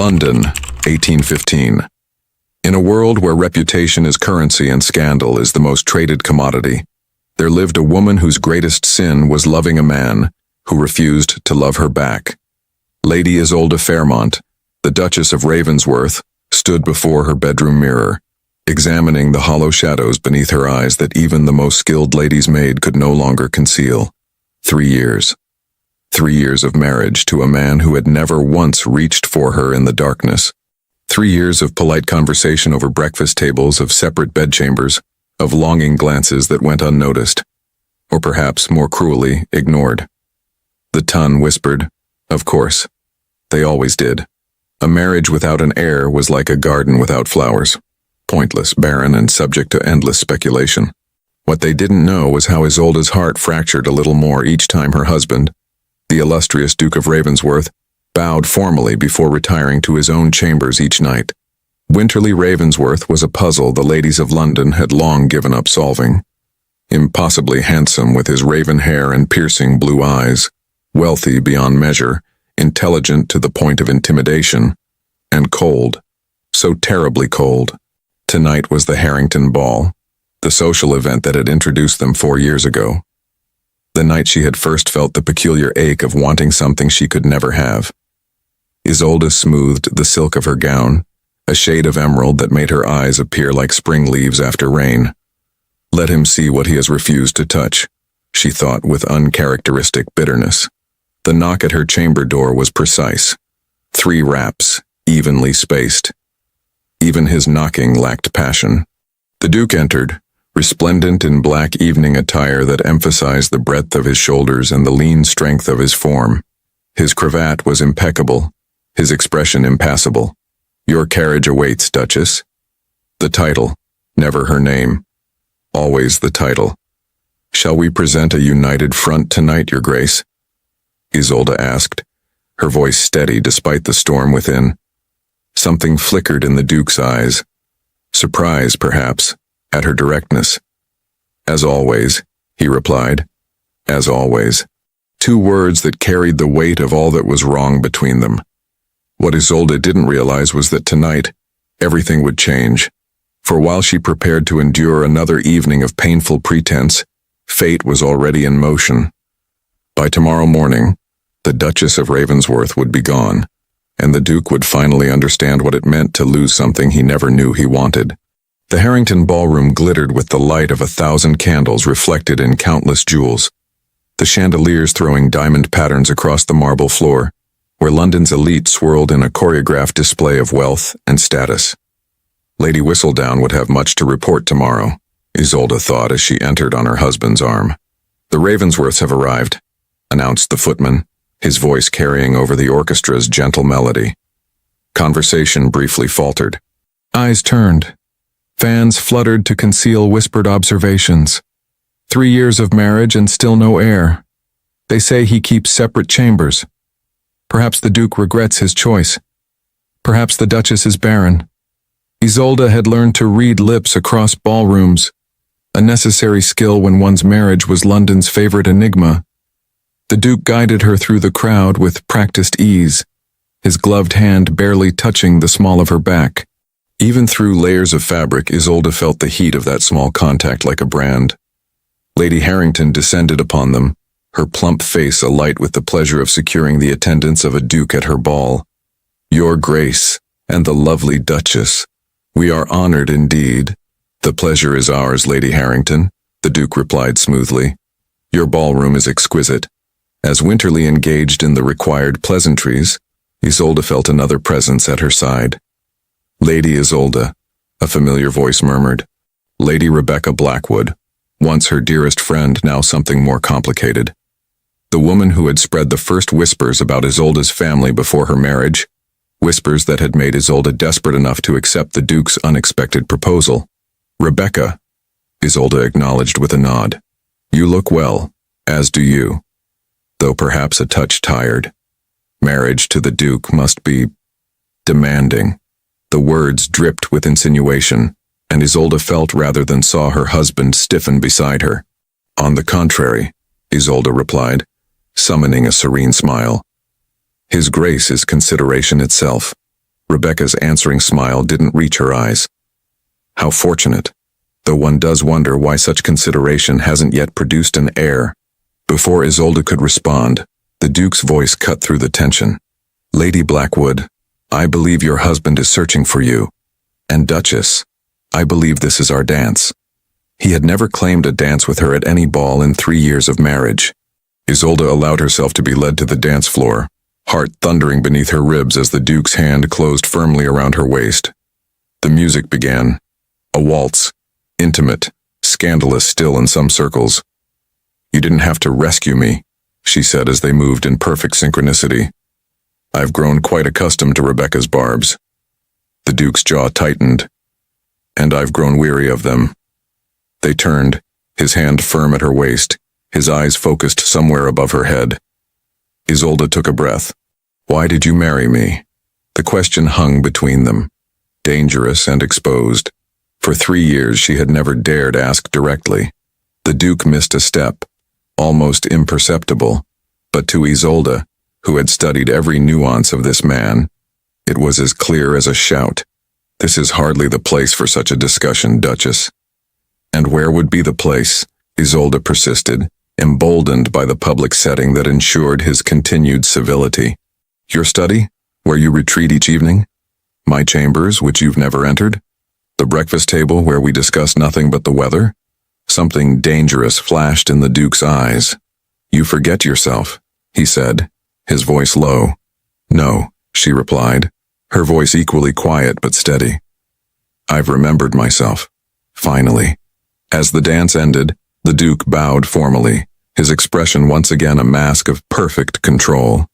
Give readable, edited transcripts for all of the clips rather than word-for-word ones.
London, 1815. In a world where reputation is currency and scandal is the most traded commodity, there lived a woman whose greatest sin was loving a man who refused to love her back. Lady Isolde Fairmont, the Duchess of Ravensworth, stood before her bedroom mirror, examining the hollow shadows beneath her eyes that even the most skilled lady's maid could no longer conceal. 3 years. 3 years of marriage to a man who had never once reached for her in the darkness. 3 years of polite conversation over breakfast tables, of separate bedchambers, of longing glances that went unnoticed, or perhaps, more cruelly, ignored. The tongue whispered, "Of course." They always did. A marriage without an heir was like a garden without flowers, pointless, barren, and subject to endless speculation. What they didn't know was how Isolde's heart fractured a little more each time her husband, the illustrious Duke of Ravensworth, bowed formally before retiring to his own chambers each night. Winterly Ravensworth was a puzzle the ladies of London had long given up solving. Impossibly handsome with his raven hair and piercing blue eyes, wealthy beyond measure, intelligent to the point of intimidation, and cold, so terribly cold. Tonight was the Harrington Ball, the social event that had introduced them 4 years ago. The night she had first felt the peculiar ache of wanting something she could never have. Isolde smoothed the silk of her gown, a shade of emerald that made her eyes appear like spring leaves after rain. Let him see what he has refused to touch, she thought with uncharacteristic bitterness. The knock at her chamber door was precise. 3 raps, evenly spaced. Even his knocking lacked passion. The Duke entered, resplendent in black evening attire that emphasized the breadth of his shoulders and the lean strength of his form. His cravat was impeccable, his expression impassible. "Your carriage awaits, Duchess." The title, never her name. Always the title. "Shall we present a united front tonight, Your Grace?" Isolde asked, her voice steady despite the storm within. Something flickered in the Duke's eyes. Surprise, perhaps, at her directness. "As always," he replied. "As always." 2 words that carried the weight of all that was wrong between them. What Isolde didn't realize was that tonight, everything would change. For while she prepared to endure another evening of painful pretense, fate was already in motion. By tomorrow morning, the Duchess of Ravensworth would be gone, and the Duke would finally understand what it meant to lose something he never knew he wanted. The Harrington ballroom glittered with the light of 1,000 candles reflected in countless jewels, the chandeliers throwing diamond patterns across the marble floor, where London's elite swirled in a choreographed display of wealth and status. Lady Whistledown would have much to report tomorrow, Isolde thought as she entered on her husband's arm. "The Ravensworths have arrived," announced the footman, his voice carrying over the orchestra's gentle melody. Conversation briefly faltered. Eyes turned. Fans fluttered to conceal whispered observations. 3 years of marriage and still no heir. They say he keeps separate chambers. Perhaps the Duke regrets his choice. Perhaps the Duchess is barren. Isolde had learned to read lips across ballrooms, a necessary skill when one's marriage was London's favorite enigma. The Duke guided her through the crowd with practiced ease, his gloved hand barely touching the small of her back. Even through layers of fabric, Isolde felt the heat of that small contact like a brand. Lady Harrington descended upon them, her plump face alight with the pleasure of securing the attendance of a duke at her ball. "Your Grace, and the lovely Duchess. We are honored indeed." "The pleasure is ours, Lady Harrington," the Duke replied smoothly. "Your ballroom is exquisite." As Winterly engaged in the required pleasantries, Isolde felt another presence at her side. "Lady Isolde," a familiar voice murmured. Lady Rebecca Blackwood, once her dearest friend, now something more complicated. The woman who had spread the first whispers about Isolde's family before her marriage, whispers that had made Isolde desperate enough to accept the Duke's unexpected proposal. "Rebecca," Isolde acknowledged with a nod. "You look well, as do you, though perhaps a touch tired. Marriage to the Duke must be demanding." The words dripped with insinuation, and Isolde felt rather than saw her husband stiffen beside her. "On the contrary," Isolde replied, summoning a serene smile. "His Grace is consideration itself." Rebecca's answering smile didn't reach her eyes. How fortunate, though one does wonder why such consideration hasn't yet produced an heir. Before Isolde could respond, the Duke's voice cut through the tension. Lady Blackwood, I believe your husband is searching for you. And Duchess, I believe this is our dance. He had never claimed a dance with her at any ball in 3 years of marriage. Isolde allowed herself to be led to the dance floor, heart thundering beneath her ribs as the Duke's hand closed firmly around her waist. The music began. A waltz, intimate, scandalous still in some circles. You didn't have to rescue me, she said as they moved in perfect synchronicity. I've grown quite accustomed to Rebecca's barbs. The Duke's jaw tightened. And I've grown weary of them. They turned, his hand firm at her waist, his eyes focused somewhere above her head. Isolde took a breath. Why did you marry me? The question hung between them, dangerous and exposed. For 3 years she had never dared ask directly. The Duke missed a step, almost imperceptible, but to Isolde, who had studied every nuance of this man, it was as clear as a shout. This is hardly the place for such a discussion, Duchess. And where would be the place? Isolde persisted, emboldened by the public setting that ensured his continued civility. Your study, where you retreat each evening? My chambers, which you've never entered? The breakfast table where we discuss nothing but the weather? Something dangerous flashed in the Duke's eyes. You forget yourself, he said, his voice low. No, she replied, her voice equally quiet but steady. I've remembered myself. Finally. As the dance ended, the Duke bowed formally, his expression once again a mask of perfect control.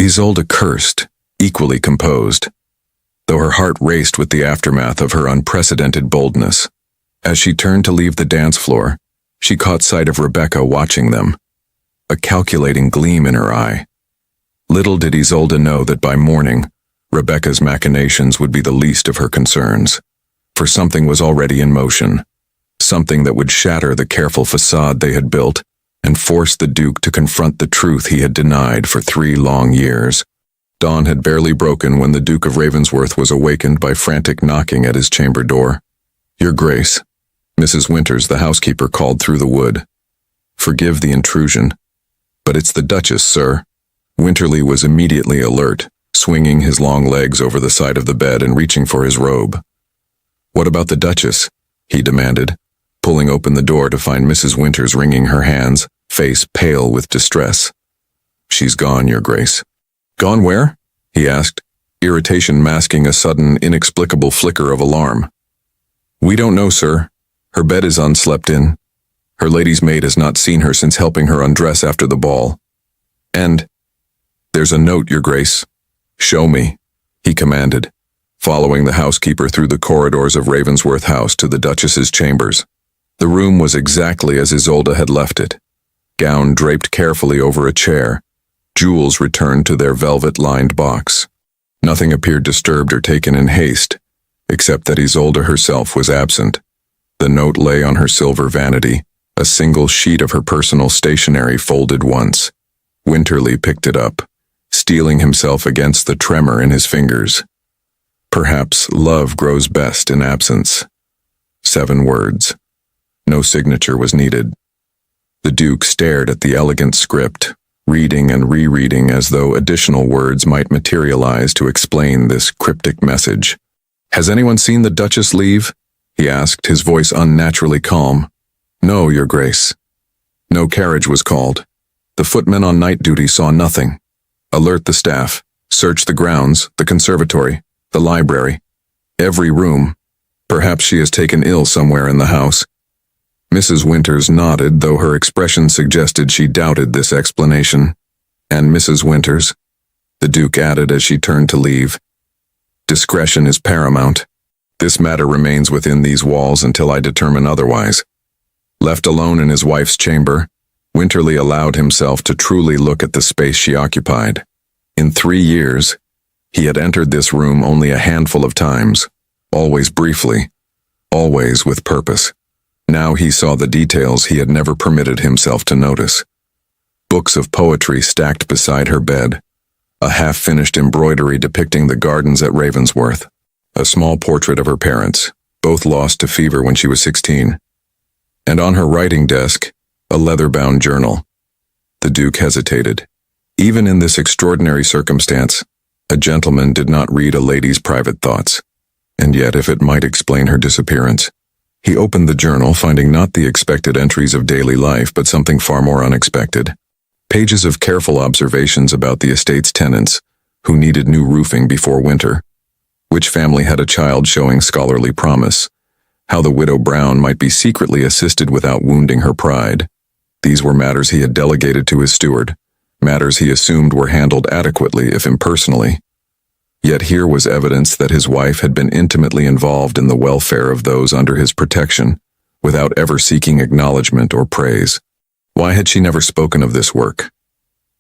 Isolde cursed, equally composed, though her heart raced with the aftermath of her unprecedented boldness. As she turned to leave the dance floor, she caught sight of Rebecca watching them, a calculating gleam in her eye. Little did Isolde know that by morning, Rebecca's machinations would be the least of her concerns, for something was already in motion, something that would shatter the careful facade they had built and force the Duke to confront the truth he had denied for 3 long years. Dawn had barely broken when the Duke of Ravensworth was awakened by frantic knocking at his chamber door. Your Grace, Mrs. Winters, the housekeeper, called through the wood. Forgive the intrusion, but it's the Duchess, sir. Winterly was immediately alert, swinging his long legs over the side of the bed and reaching for his robe. What about the Duchess? He demanded, pulling open the door to find Mrs. Winters wringing her hands, face pale with distress. She's gone, Your Grace. Gone where? He asked, irritation masking a sudden, inexplicable flicker of alarm. We don't know, sir. Her bed is unslept in. Her lady's maid has not seen her since helping her undress after the ball. And there's a note, Your Grace. Show me, he commanded, following the housekeeper through the corridors of Ravensworth House to the Duchess's chambers. The room was exactly as Isolde had left it. Gown draped carefully over a chair, jewels returned to their velvet-lined box. Nothing appeared disturbed or taken in haste, except that Isolde herself was absent. The note lay on her silver vanity, a single sheet of her personal stationery folded once. Winterly picked it up, steeling himself against the tremor in his fingers. Perhaps love grows best in absence. 7 words. No signature was needed. The Duke stared at the elegant script, reading and rereading as though additional words might materialize to explain this cryptic message. Has anyone seen the Duchess leave? He asked, his voice unnaturally calm. No, Your Grace. No carriage was called. The footmen on night duty saw nothing. Alert the staff. Search the grounds, the conservatory, the library, every room. Perhaps she has taken ill somewhere in the house. Mrs. Winters nodded, though her expression suggested she doubted this explanation. And Mrs. Winters, the Duke added as she turned to leave. Discretion is paramount. This matter remains within these walls until I determine otherwise. Left alone in his wife's chamber, Winterly allowed himself to truly look at the space she occupied. In 3 years, he had entered this room only a handful of times, always briefly, always with purpose. Now he saw the details he had never permitted himself to notice. Books of poetry stacked beside her bed, a half-finished embroidery depicting the gardens at Ravensworth, a small portrait of her parents, both lost to fever when she was 16, and on her writing desk, a leather-bound journal. The Duke hesitated. Even in this extraordinary circumstance, a gentleman did not read a lady's private thoughts, and yet if it might explain her disappearance. He opened the journal, finding not the expected entries of daily life, but something far more unexpected. Pages of careful observations about the estate's tenants, who needed new roofing before winter, which family had a child showing scholarly promise, how the widow Brown might be secretly assisted without wounding her pride. These were matters he had delegated to his steward, matters he assumed were handled adequately if impersonally. Yet here was evidence that his wife had been intimately involved in the welfare of those under his protection, without ever seeking acknowledgement or praise. Why had she never spoken of this work?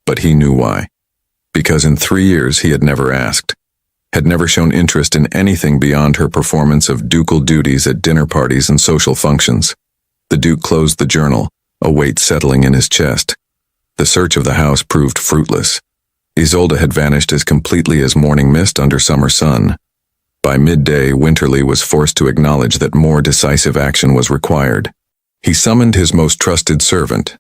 But he knew why. Because in 3 years he had never asked, had never shown interest in anything beyond her performance of ducal duties at dinner parties and social functions. The Duke closed the journal, a weight settling in his chest. The search of the house proved fruitless. Isolde had vanished as completely as morning mist under summer sun. By midday, Winterly was forced to acknowledge that more decisive action was required. He summoned his most trusted servant,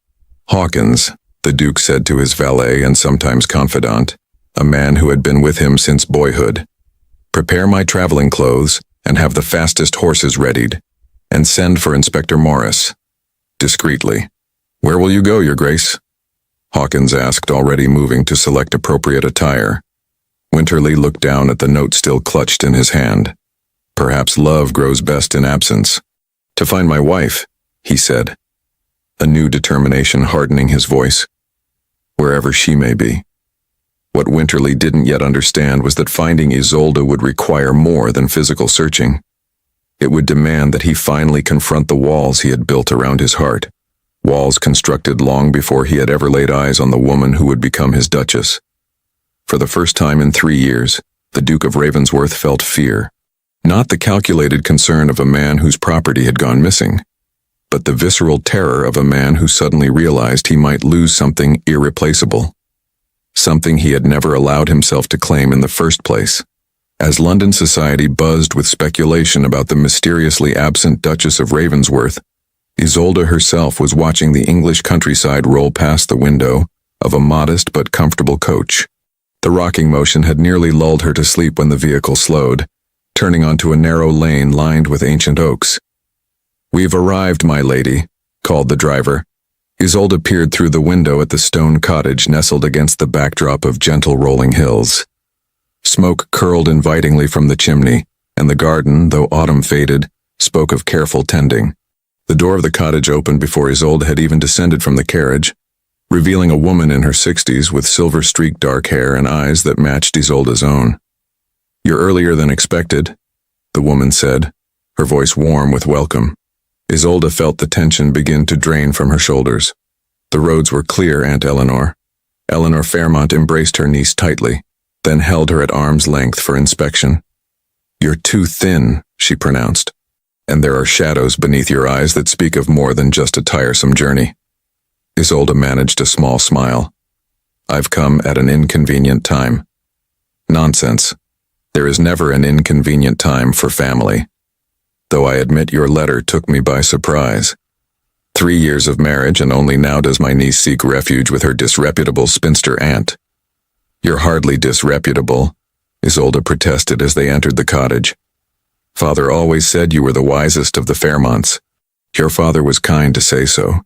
Hawkins, the Duke said to his valet and sometimes confidant, a man who had been with him since boyhood. Prepare my traveling clothes and have the fastest horses readied, and send for Inspector Morris. Discreetly. Where will you go, Your Grace? Hawkins asked, already moving to select appropriate attire. Winterly looked down at the note still clutched in his hand. Perhaps love grows best in absence. To find my wife, he said, a new determination hardening his voice. Wherever she may be. What Winterly didn't yet understand was that finding Isolde would require more than physical searching. It would demand that he finally confront the walls he had built around his heart. Walls constructed long before he had ever laid eyes on the woman who would become his Duchess. For the first time in 3 years, the Duke of Ravensworth felt fear. Not the calculated concern of a man whose property had gone missing, but the visceral terror of a man who suddenly realized he might lose something irreplaceable. Something he had never allowed himself to claim in the first place. As London society buzzed with speculation about the mysteriously absent Duchess of Ravensworth, Isolde herself was watching the English countryside roll past the window of a modest but comfortable coach. The rocking motion had nearly lulled her to sleep when the vehicle slowed, turning onto a narrow lane lined with ancient oaks. "We've arrived, my lady," called the driver. Isolde peered through the window at the stone cottage nestled against the backdrop of gentle rolling hills. Smoke curled invitingly from the chimney, and the garden, though autumn faded, spoke of careful tending. The door of the cottage opened before Isolde had even descended from the carriage, revealing a woman in her 60s with silver-streaked dark hair and eyes that matched Isolde's own. "You're earlier than expected," the woman said, her voice warm with welcome. Isolde felt the tension begin to drain from her shoulders. The roads were clear, Aunt Eleanor. Eleanor Fairmont embraced her niece tightly, then held her at arm's length for inspection. "You're too thin," she pronounced, "and there are shadows beneath your eyes that speak of more than just a tiresome journey." Isolde managed a small smile. "I've come at an inconvenient time." "Nonsense. There is never an inconvenient time for family. Though I admit your letter took me by surprise. 3 years of marriage, and only now does my niece seek refuge with her disreputable spinster aunt." "You're hardly disreputable," Isolde protested as they entered the cottage. "Father always said you were the wisest of the Fairmonts. Your father was kind to say so,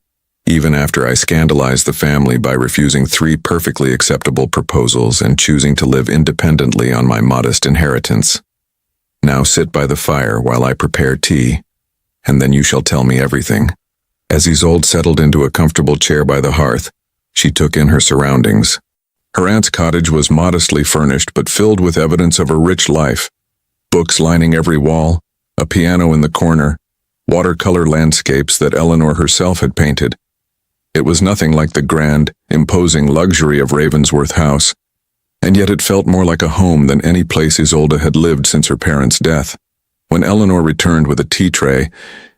even after I scandalized the family by refusing 3 perfectly acceptable proposals and choosing to live independently on my modest inheritance. Now sit by the fire while I prepare tea, and then you shall tell me everything." As Isolde settled into a comfortable chair by the hearth, she took in her surroundings. Her aunt's cottage was modestly furnished but filled with evidence of a rich life. Books lining every wall, a piano in the corner, watercolor landscapes that Eleanor herself had painted. It was nothing like the grand, imposing luxury of Ravensworth House, and yet it felt more like a home than any place Isolde had lived since her parents' death. When Eleanor returned with a tea tray,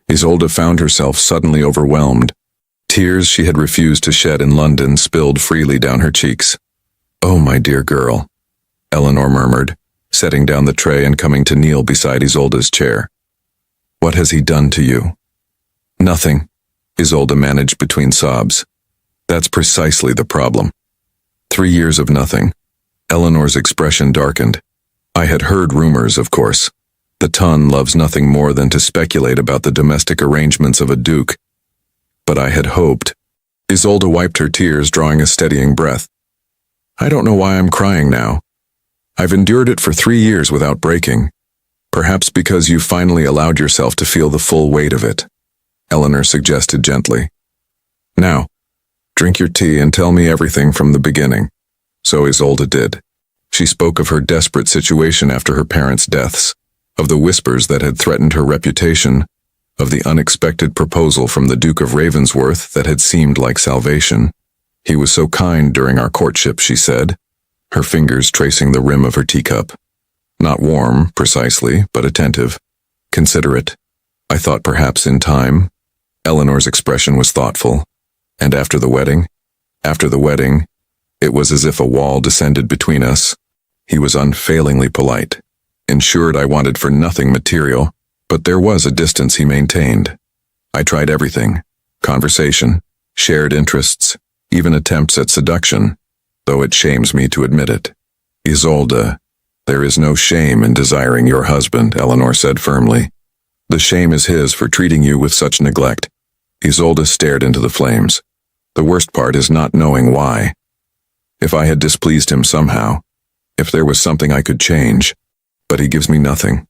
Isolde found herself suddenly overwhelmed. Tears she had refused to shed in London spilled freely down her cheeks. "Oh, my dear girl," Eleanor murmured, setting down the tray and coming to kneel beside Isolde's chair. "What has he done to you?" "Nothing," Isolde managed between sobs. "That's precisely the problem. 3 years of nothing." Eleanor's expression darkened. "I had heard rumors, of course. The ton loves nothing more than to speculate about the domestic arrangements of a duke. But I had hoped." Isolde wiped her tears, drawing a steadying breath. "I don't know why I'm crying now. I've endured it for 3 years without breaking. Perhaps because you finally allowed yourself to feel the full weight of it," Eleanor suggested gently. "Now, drink your tea and tell me everything from the beginning." So Isolde did. She spoke of her desperate situation after her parents' deaths, of the whispers that had threatened her reputation, of the unexpected proposal from the Duke of Ravensworth that had seemed like salvation. "He was so kind during our courtship," she said, her fingers tracing the rim of her teacup. "Not warm, precisely, but attentive. Considerate. I thought perhaps in time." Eleanor's expression was thoughtful. "And after the wedding?" "After the wedding, it was as if a wall descended between us. He was unfailingly polite, ensured I wanted for nothing material, but there was a distance he maintained. I tried everything: conversation, shared interests, even attempts at seduction, though it shames me to admit it." "Isolde, there is no shame in desiring your husband," Eleanor said firmly. "The shame is his for treating you with such neglect." Isolde stared into the flames. "The worst part is not knowing why. If I had displeased him somehow, if there was something I could change, but he gives me nothing.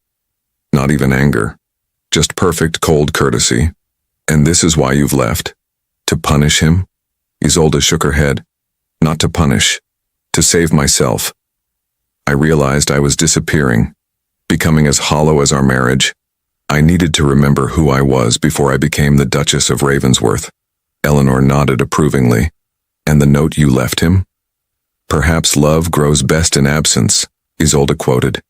Not even anger. Just perfect cold courtesy. And this is why you've left? To punish him?" Isolde shook her head. "Not to punish. To save myself. I realized I was disappearing, becoming as hollow as our marriage. I needed to remember who I was before I became the Duchess of Ravensworth." Eleanor nodded approvingly. "And the note you left him?" "Perhaps love grows best in absence," Isolde quoted.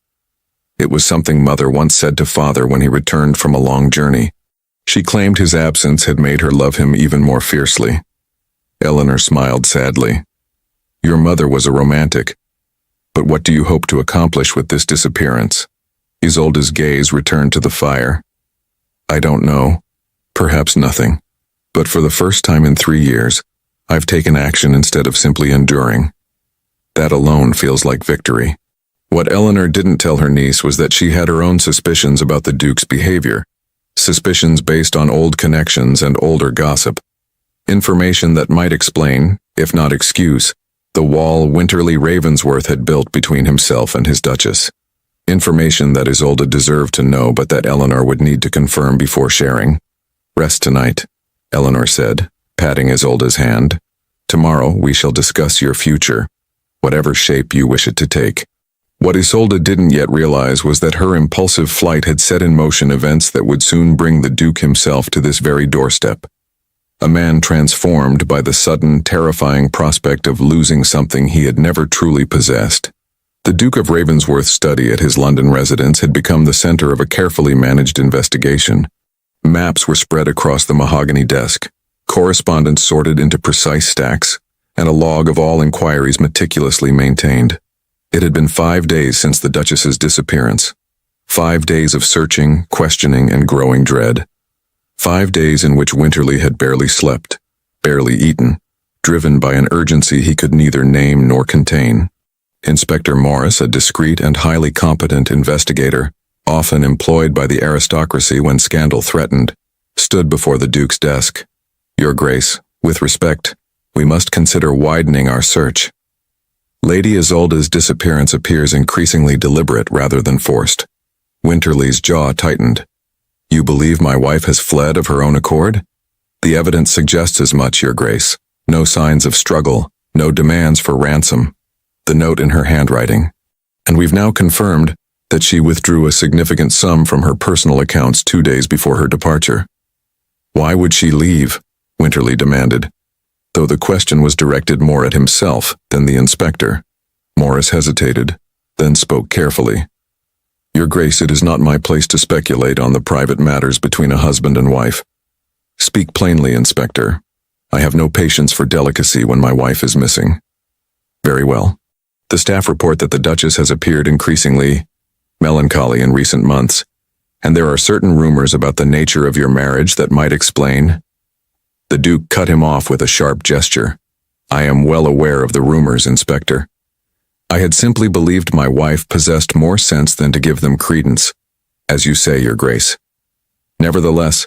"It was something Mother once said to Father when he returned from a long journey. She claimed his absence had made her love him even more fiercely." Eleanor smiled sadly. "Your mother was a romantic. But what do you hope to accomplish with this disappearance?" Isolde's gaze returned to the fire. "I don't know. Perhaps nothing. But for the first time in 3 years, I've taken action instead of simply enduring. That alone feels like victory." What Eleanor didn't tell her niece was that she had her own suspicions about the Duke's behavior. Suspicions based on old connections and older gossip. Information that might explain, if not excuse, the wall Winterly Ravensworth had built between himself and his Duchess. Information that Isolde deserved to know but that Eleanor would need to confirm before sharing. "Rest tonight," Eleanor said, patting Isolde's hand. "Tomorrow we shall discuss your future, whatever shape you wish it to take." What Isolde didn't yet realize was that her impulsive flight had set in motion events that would soon bring the Duke himself to this very doorstep. A man transformed by the sudden, terrifying prospect of losing something he had never truly possessed. The Duke of Ravensworth's study at his London residence had become the center of a carefully managed investigation. Maps were spread across the mahogany desk, correspondence sorted into precise stacks, and a log of all inquiries meticulously maintained. It had been 5 days since the Duchess's disappearance. 5 days of searching, questioning, and growing dread. 5 days in which Winterly had barely slept, barely eaten, driven by an urgency he could neither name nor contain. Inspector Morris, a discreet and highly competent investigator, often employed by the aristocracy when scandal threatened, stood before the Duke's desk. "Your Grace, with respect, we must consider widening our search. Lady Isolde's disappearance appears increasingly deliberate rather than forced." Winterly's jaw tightened. "You believe my wife has fled of her own accord?" "The evidence suggests as much, Your Grace. No signs of struggle, no demands for ransom. The note in her handwriting. And we've now confirmed that she withdrew a significant sum from her personal accounts 2 days before her departure." "Why would she leave?" Winterly demanded, though the question was directed more at himself than the inspector. Morris hesitated, then spoke carefully. "Your Grace, it is not my place to speculate on the private matters between a husband and wife. Speak plainly, Inspector. I have no patience for delicacy when my wife is missing." "Very well. The staff report that the Duchess has appeared increasingly melancholy in recent months, and there are certain rumors about the nature of your marriage that might explain. The Duke cut him off with a sharp gesture. I am well aware of the rumors, Inspector. I had simply believed my wife possessed more sense than to give them credence, as you say, Your Grace. Nevertheless,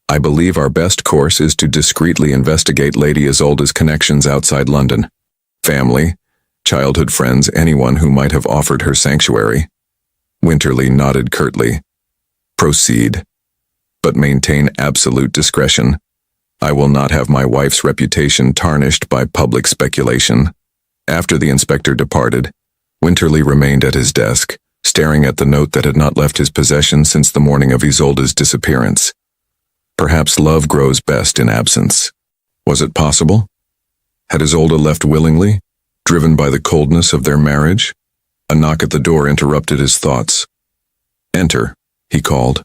I believe our best course is to discreetly investigate Lady Isolda's connections outside London. Family, childhood friends, anyone who might have offered her sanctuary. Winterly nodded curtly. Proceed, but maintain absolute discretion. I will not have my wife's reputation tarnished by public speculation. After the inspector departed, Winterly remained at his desk, staring at the note that had not left his possession since the morning of Isolda's disappearance. Perhaps love grows best in absence. Was it possible? Had Isolda left willingly, driven by the coldness of their marriage? A knock at the door interrupted his thoughts. Enter, he called.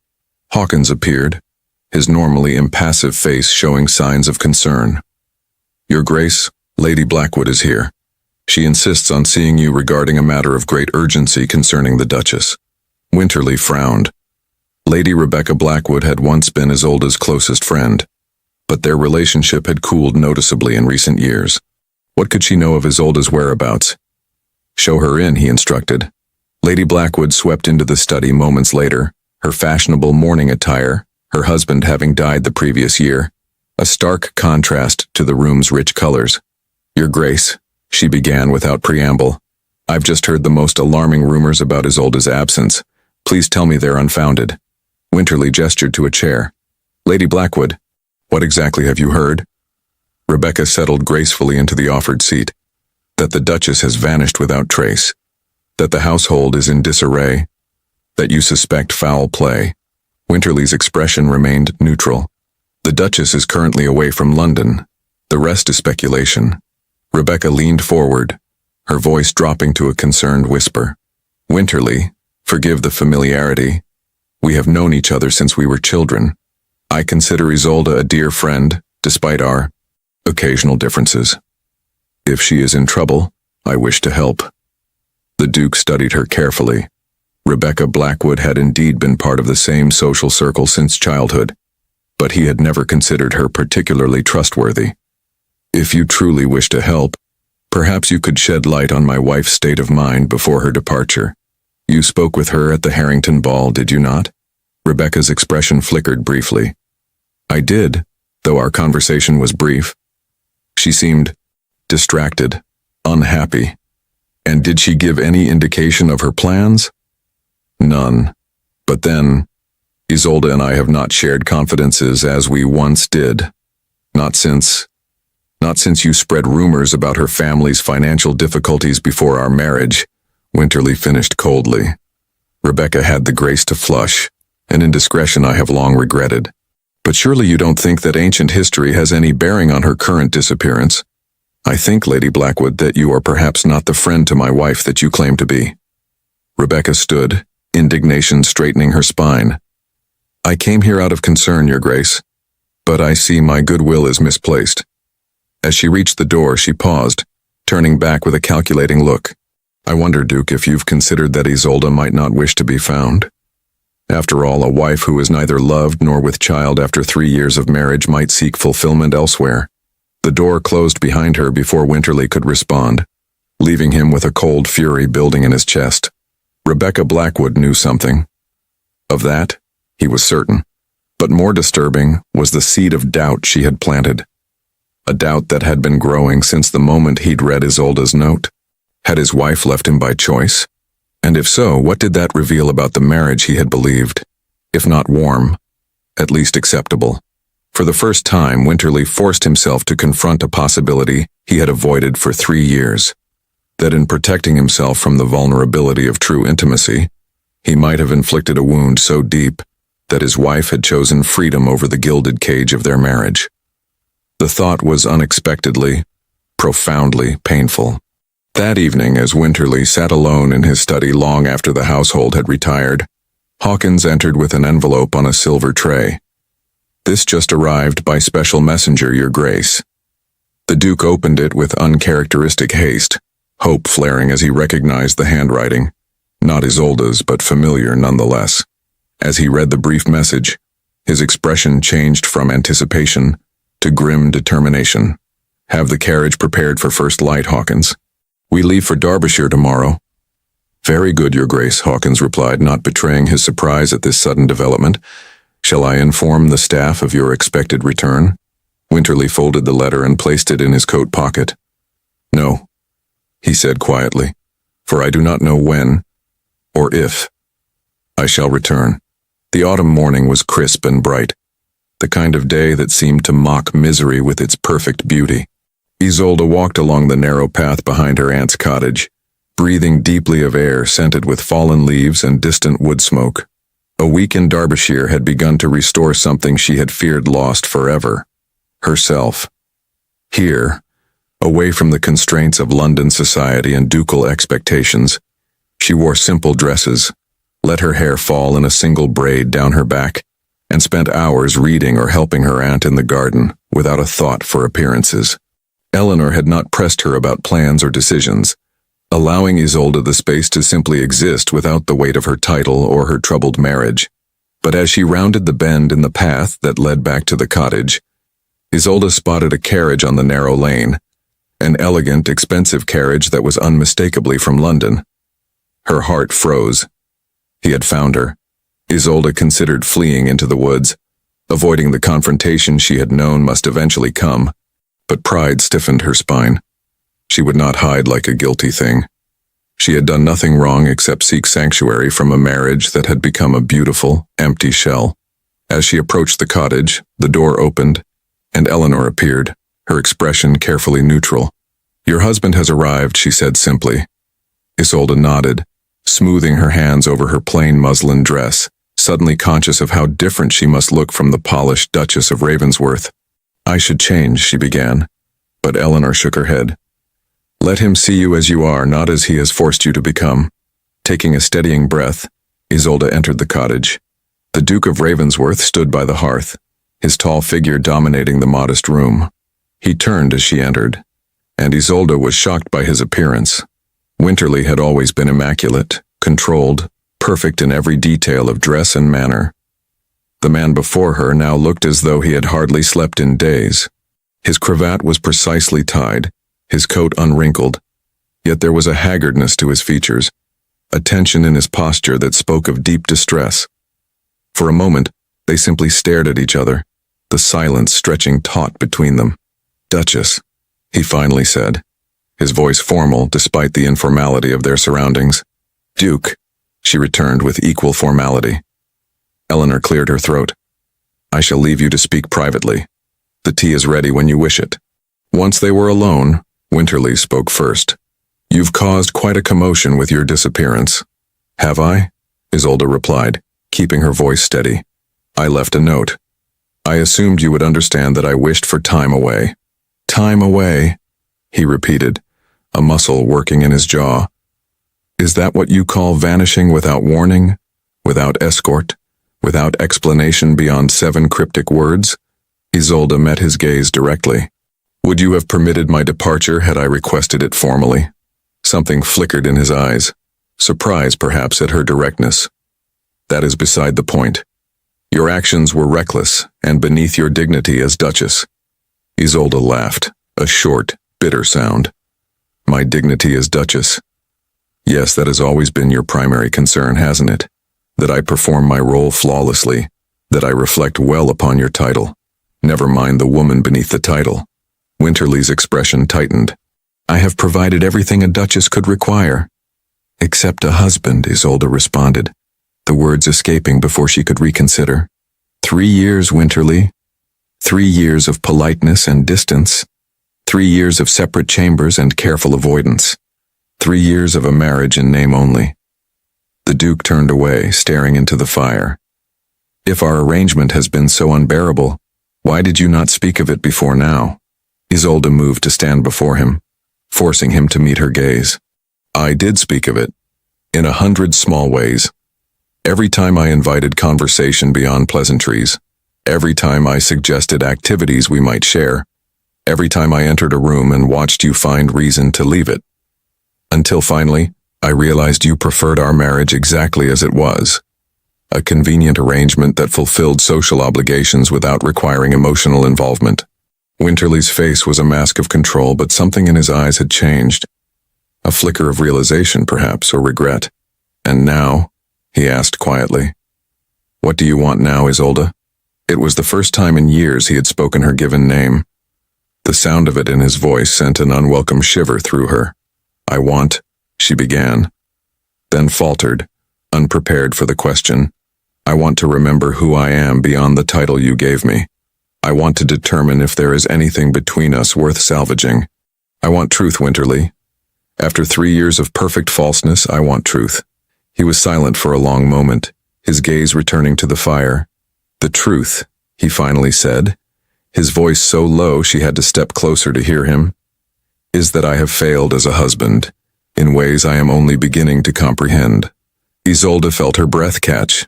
Hawkins appeared, his normally impassive face showing signs of concern. Your Grace, Lady Blackwood is here. She insists on seeing you regarding a matter of great urgency concerning the Duchess. Winterly frowned. Lady Rebecca Blackwood had once been Isolda's closest friend, but their relationship had cooled noticeably in recent years. What could she know of Isolda's whereabouts? Show her in, he instructed. Lady Blackwood swept into the study moments later, her fashionable mourning attire, her husband having died the previous year, a stark contrast to the room's rich colors. Your Grace, she began without preamble, I've just heard the most alarming rumors about Isolda's absence. Please tell me they're unfounded. Winterly gestured to a chair. Lady Blackwood, what exactly have you heard? Rebecca settled gracefully into the offered seat. That the Duchess has vanished without trace. That the household is in disarray. That you suspect foul play. Winterly's expression remained neutral. The Duchess is currently away from London. The rest is speculation. Rebecca leaned forward, her voice dropping to a concerned whisper. Winterly, forgive the familiarity. We have known each other since we were children. I consider Isolda a dear friend, despite our occasional differences. If she is in trouble, I wish to help. The Duke studied her carefully. Rebecca Blackwood had indeed been part of the same social circle since childhood, but he had never considered her particularly trustworthy. If you truly wish to help, perhaps you could shed light on my wife's state of mind before her departure. You spoke with her at the Harrington ball, did you not? Rebecca's expression flickered briefly. I did, though our conversation was brief. She seemed distracted, unhappy. And did she give any indication of her plans? None. But then, Isolda and I have not shared confidences as we once did. Not since you spread rumors about her family's financial difficulties before our marriage, Winterly finished coldly. Rebecca had the grace to flush, an indiscretion I have long regretted. But surely you don't think that ancient history has any bearing on her current disappearance? I think, Lady Blackwood, that you are perhaps not the friend to my wife that you claim to be. Rebecca stood, indignation straightening her spine. I came here out of concern, Your Grace, but I see my goodwill is misplaced. As she reached the door, she paused, turning back with a calculating look. I wonder, Duke, if you've considered that Isolda might not wish to be found. After all, a wife who is neither loved nor with child after 3 years of marriage might seek fulfillment elsewhere. The door closed behind her before Winterly could respond, leaving him with a cold fury building in his chest. Rebecca Blackwood knew something. Of that, he was certain. But more disturbing was the seed of doubt she had planted. A doubt that had been growing since the moment he'd read Isolda's note. Had his wife left him by choice? And if so, what did that reveal about the marriage he had believed? If not warm, at least acceptable. For the first time, Winterly forced himself to confront a possibility he had avoided for 3 years. That in protecting himself from the vulnerability of true intimacy, he might have inflicted a wound so deep that his wife had chosen freedom over the gilded cage of their marriage. The thought was unexpectedly, profoundly painful. That evening, as Winterly sat alone in his study long after the household had retired, Hawkins entered with an envelope on a silver tray. This just arrived by special messenger, Your Grace. The Duke opened it with uncharacteristic haste, hope flaring as he recognized the handwriting, not Isolde's but familiar nonetheless. As he read the brief message, his expression changed from anticipation to grim determination. "Have the carriage prepared for first light, Hawkins. We leave for Derbyshire tomorrow." "Very good, Your Grace," Hawkins replied, not betraying his surprise at this sudden development. "Shall I inform the staff of your expected return?" Winterly folded the letter and placed it in his coat pocket. "No," he said quietly, "for I do not know when, or if, I shall return." The autumn morning was crisp and bright, the kind of day that seemed to mock misery with its perfect beauty. Isolde walked along the narrow path behind her aunt's cottage, breathing deeply of air scented with fallen leaves and distant wood smoke. A week in Derbyshire had begun to restore something she had feared lost forever: herself. Here, away from the constraints of London society and ducal expectations, she wore simple dresses, let her hair fall in a single braid down her back, and spent hours reading or helping her aunt in the garden without a thought for appearances. Eleanor had not pressed her about plans or decisions, allowing Isolde the space to simply exist without the weight of her title or her troubled marriage. But as she rounded the bend in the path that led back to the cottage, Isolde spotted a carriage on the narrow lane, an elegant, expensive carriage that was unmistakably from London. Her heart froze. He had found her. Isolde considered fleeing into the woods, avoiding the confrontation she had known must eventually come, but pride stiffened her spine. She would not hide like a guilty thing. She had done nothing wrong except seek sanctuary from a marriage that had become a beautiful, empty shell. As she approached the cottage, the door opened, and Eleanor appeared, her expression carefully neutral. "Your husband has arrived," she said simply. Isolde nodded, smoothing her hands over her plain muslin dress, suddenly conscious of how different she must look from the polished Duchess of Ravensworth. "I should change," she began, but Eleanor shook her head. "Let him see you as you are, not as he has forced you to become." Taking a steadying breath, Isolde entered the cottage. The Duke of Ravensworth stood by the hearth, his tall figure dominating the modest room. He turned as she entered, and Isolde was shocked by his appearance. Winterly had always been immaculate, controlled, perfect in every detail of dress and manner. The man before her now looked as though he had hardly slept in days. His cravat was precisely tied, his coat unwrinkled, yet there was a haggardness to his features, a tension in his posture that spoke of deep distress. For a moment, they simply stared at each other, the silence stretching taut between them. "Duchess," he finally said, his voice formal despite the informality of their surroundings. "Duke," she returned with equal formality. Eleanor cleared her throat. "I shall leave you to speak privately. The tea is ready when you wish it." Once they were alone, Winterly spoke first. "You've caused quite a commotion with your disappearance." "Have I?" Isolde replied, keeping her voice steady. "I left a note. I assumed you would understand that I wished for time away." "Time away," he repeated, a muscle working in his jaw. "Is that what you call vanishing without warning, without escort, without explanation beyond 7 cryptic words?" Isolde met his gaze directly. "Would you have permitted my departure had I requested it formally?" Something flickered in his eyes, surprise perhaps at her directness. "That is beside the point. Your actions were reckless and beneath your dignity as Duchess." Isolde laughed, a short, bitter sound. "My dignity as Duchess? Yes, that has always been your primary concern, hasn't it? That I perform my role flawlessly, that I reflect well upon your title. Never mind the woman beneath the title." Winterly's expression tightened. "I have provided everything a duchess could require." "Except a husband," Isolde responded, the words escaping before she could reconsider. 3 years, Winterly. 3 years of politeness and distance. 3 years of separate chambers and careful avoidance. 3 years of a marriage in name only." The Duke turned away, staring into the fire. "If our arrangement has been so unbearable, why did you not speak of it before now?" Isolde moved to stand before him, forcing him to meet her gaze. "I did speak of it, in 100 small ways. Every time I invited conversation beyond pleasantries, every time I suggested activities we might share, every time I entered a room and watched you find reason to leave it. Until finally, I realized you preferred our marriage exactly as it was. A convenient arrangement that fulfilled social obligations without requiring emotional involvement. Winterly's face was a mask of control, but something in his eyes had changed. A flicker of realization, perhaps, or regret. And now, he asked quietly, "What do you want now, Isolde?" It was the first time in years he had spoken her given name. The sound of it in his voice sent an unwelcome shiver through her. "I want," she began, then faltered, unprepared for the question. "I want to remember who I am beyond the title you gave me. I want to determine if there is anything between us worth salvaging. I want truth, Winterly. After 3 years of perfect falseness, I want truth." He was silent for a long moment, his gaze returning to the fire. "The truth," he finally said, his voice so low she had to step closer to hear him, "is that I have failed as a husband, in ways I am only beginning to comprehend." Isolde felt her breath catch.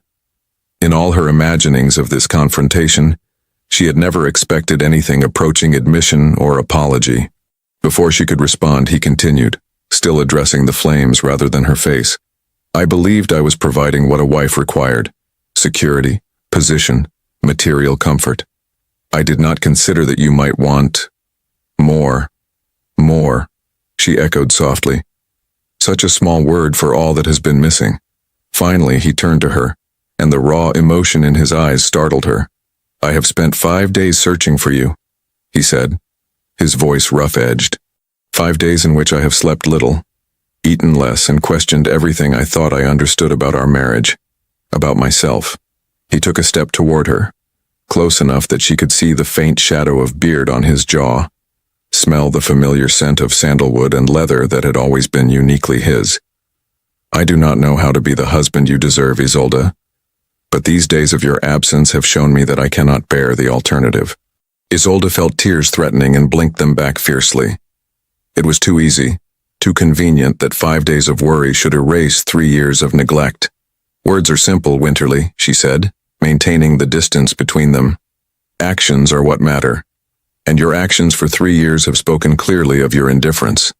In all her imaginings of this confrontation, she had never expected anything approaching admission or apology. Before she could respond, he continued, still addressing the flames rather than her face. "I believed I was providing what a wife required: security, position, material comfort. I did not consider that you might want more." "More," she echoed softly. Such a small word for all that has been missing. Finally, he turned to her, and the raw emotion in his eyes startled her. "I have spent 5 days searching for you," he said, his voice rough-edged. 5 days in which I have slept little, eaten less, and questioned everything I thought I understood about our marriage, about myself." He took a step toward her, close enough that she could see the faint shadow of beard on his jaw, smell the familiar scent of sandalwood and leather that had always been uniquely his. "I do not know how to be the husband you deserve, Isolde, but these days of your absence have shown me that I cannot bear the alternative." Isolde felt tears threatening and blinked them back fiercely. It was too easy, too convenient that 5 days of worry should erase 3 years of neglect. "Words are simple, Winterly," she said, maintaining the distance between them. "Actions are what matter, and your actions for 3 years have spoken clearly of your indifference."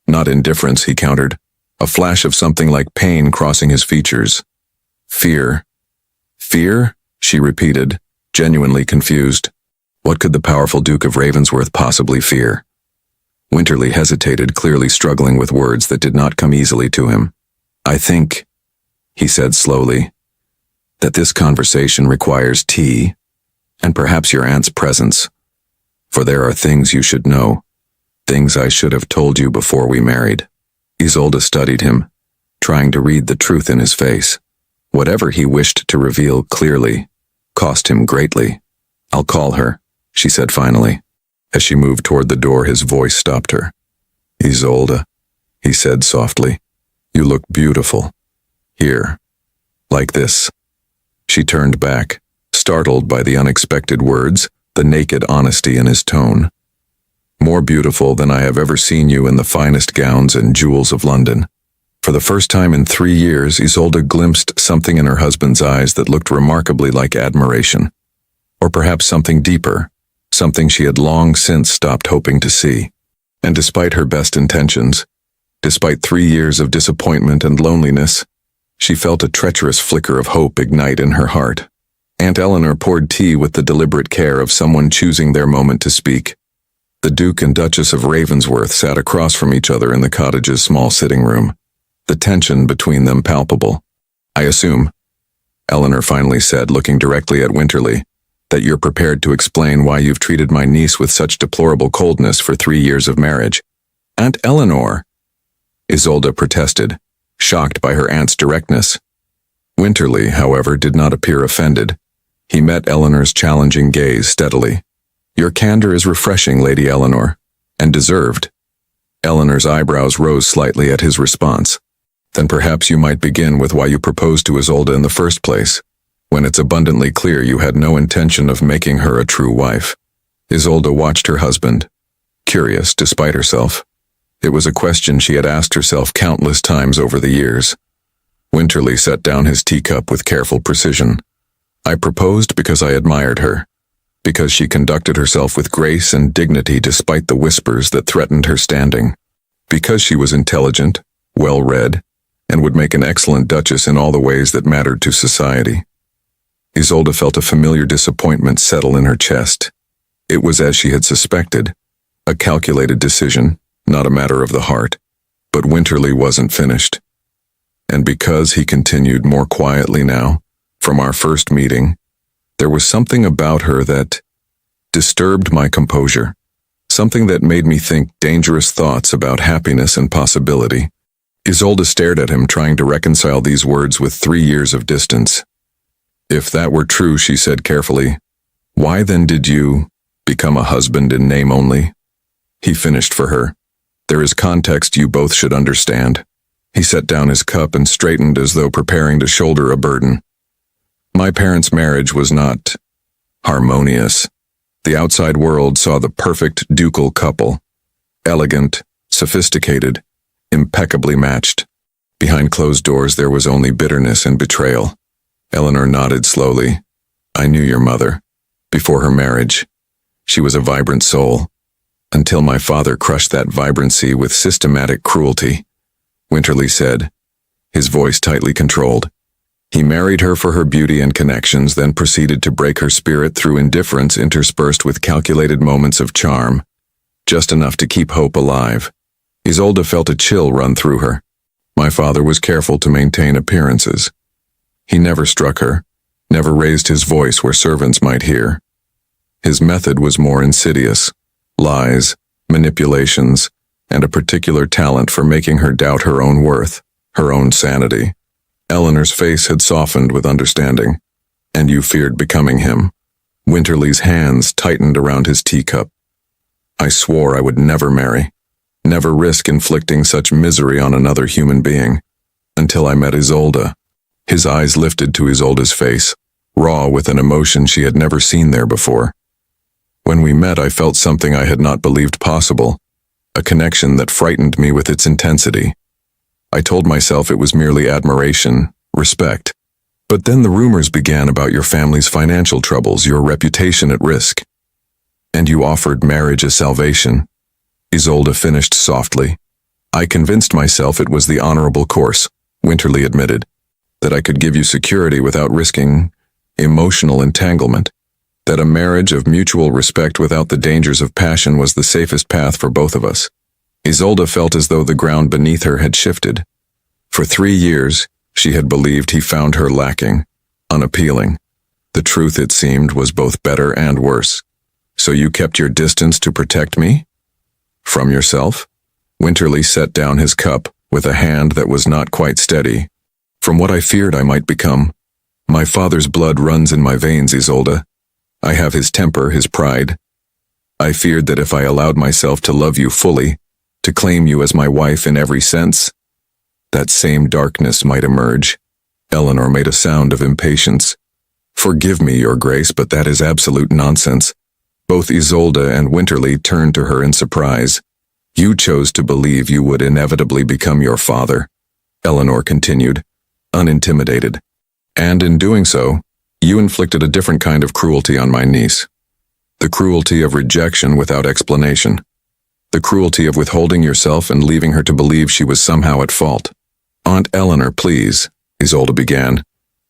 "Not indifference," he countered, a flash of something like pain crossing his features. "Fear." "Fear?" she repeated, genuinely confused. What could the powerful Duke of Ravensworth possibly fear? Winterly hesitated, clearly struggling with words that did not come easily to him. "I think," he said slowly, "that this conversation requires tea, and perhaps your aunt's presence. For there are things you should know, things I should have told you before we married." Isolde studied him, trying to read the truth in his face. Whatever he wished to reveal clearly cost him greatly. "I'll call her," she said finally. As she moved toward the door, his voice stopped her. "Isolde," he said softly, "you look beautiful. Here. Like this." She turned back, startled by the unexpected words, the naked honesty in his tone. "More beautiful than I have ever seen you in the finest gowns and jewels of London." For the first time in 3 years, Isolde glimpsed something in her husband's eyes that looked remarkably like admiration. Or perhaps something deeper, something she had long since stopped hoping to see. And despite her best intentions, despite 3 years of disappointment and loneliness, she felt a treacherous flicker of hope ignite in her heart. Aunt Eleanor poured tea with the deliberate care of someone choosing their moment to speak. The Duke and Duchess of Ravensworth sat across from each other in the cottage's small sitting room, the tension between them palpable. "I assume," Eleanor finally said, looking directly at Winterly, "that you're prepared to explain why you've treated my niece with such deplorable coldness for 3 years of marriage." "Aunt Eleanor," Isolde protested, shocked by her aunt's directness. Winterly, however, did not appear offended. He met Eleanor's challenging gaze steadily. "Your candor is refreshing, Lady Eleanor, and deserved." Eleanor's eyebrows rose slightly at his response. "Then perhaps you might begin with why you proposed to Isolde in the first place, when it's abundantly clear you had no intention of making her a true wife." Isolde watched her husband, curious despite herself. It was a question she had asked herself countless times over the years. Winterly set down his teacup with careful precision. "I proposed because I admired her, because she conducted herself with grace and dignity despite the whispers that threatened her standing. Because she was intelligent, well-read, and would make an excellent Duchess in all the ways that mattered to society. Isolde felt a familiar disappointment settle in her chest. It was as she had suspected, a calculated decision, not a matter of the heart. But Winterly wasn't finished. And because he continued more quietly now, from our first meeting, there was something about her that disturbed my composure, something that made me think dangerous thoughts about happiness and possibility. Isolde stared at him, trying to reconcile these words with 3 years of distance. If that were true, she said carefully, why then did you become a husband in name only? He finished for her. There is context you both should understand. He set down his cup and straightened as though preparing to shoulder a burden. My parents' marriage was not harmonious. The outside world saw the perfect ducal couple, elegant, sophisticated, impeccably matched. Behind closed doors there was only bitterness and betrayal. Eleanor nodded slowly. I knew your mother. Before her marriage, she was a vibrant soul, until my father crushed that vibrancy with systematic cruelty, Winterly said, his voice tightly controlled. He married her for her beauty and connections, then proceeded to break her spirit through indifference interspersed with calculated moments of charm, just enough to keep hope alive. Isolde felt a chill run through her. My father was careful to maintain appearances. He never struck her, never raised his voice where servants might hear. His method was more insidious. Lies, manipulations, and a particular talent for making her doubt her own worth, her own sanity. Eleanor's face had softened with understanding. And you feared becoming him. Winterly's hands tightened around his teacup. I swore I would never marry, never risk inflicting such misery on another human being, until I met Isolde. His eyes lifted to Isolde's face, raw with an emotion she had never seen there before. When we met, I felt something I had not believed possible, a connection that frightened me with its intensity. I told myself it was merely admiration, respect. But then the rumors began about your family's financial troubles, your reputation at risk. And you offered marriage as salvation. Isolde finished softly. I convinced myself it was the honorable course, Winterly admitted, that I could give you security without risking emotional entanglement, that a marriage of mutual respect without the dangers of passion was the safest path for both of us. Isolde felt as though the ground beneath her had shifted. For 3 years, she had believed he found her lacking, unappealing. The truth, it seemed, was both better and worse. So you kept your distance to protect me? From yourself? Winterly set down his cup with a hand that was not quite steady. From what I feared I might become. My father's blood runs in my veins, Isolde. I have his temper, his pride. I feared that if I allowed myself to love you fully, to claim you as my wife in every sense, that same darkness might emerge. Eleanor made a sound of impatience. Forgive me, Your Grace, but that is absolute nonsense. Both Isolde and Winterly turned to her in surprise. You chose to believe you would inevitably become your father, Eleanor continued, unintimidated. And in doing so, you inflicted a different kind of cruelty on my niece. The cruelty of rejection without explanation. The cruelty of withholding yourself and leaving her to believe she was somehow at fault. Aunt Eleanor, please, Isolde began.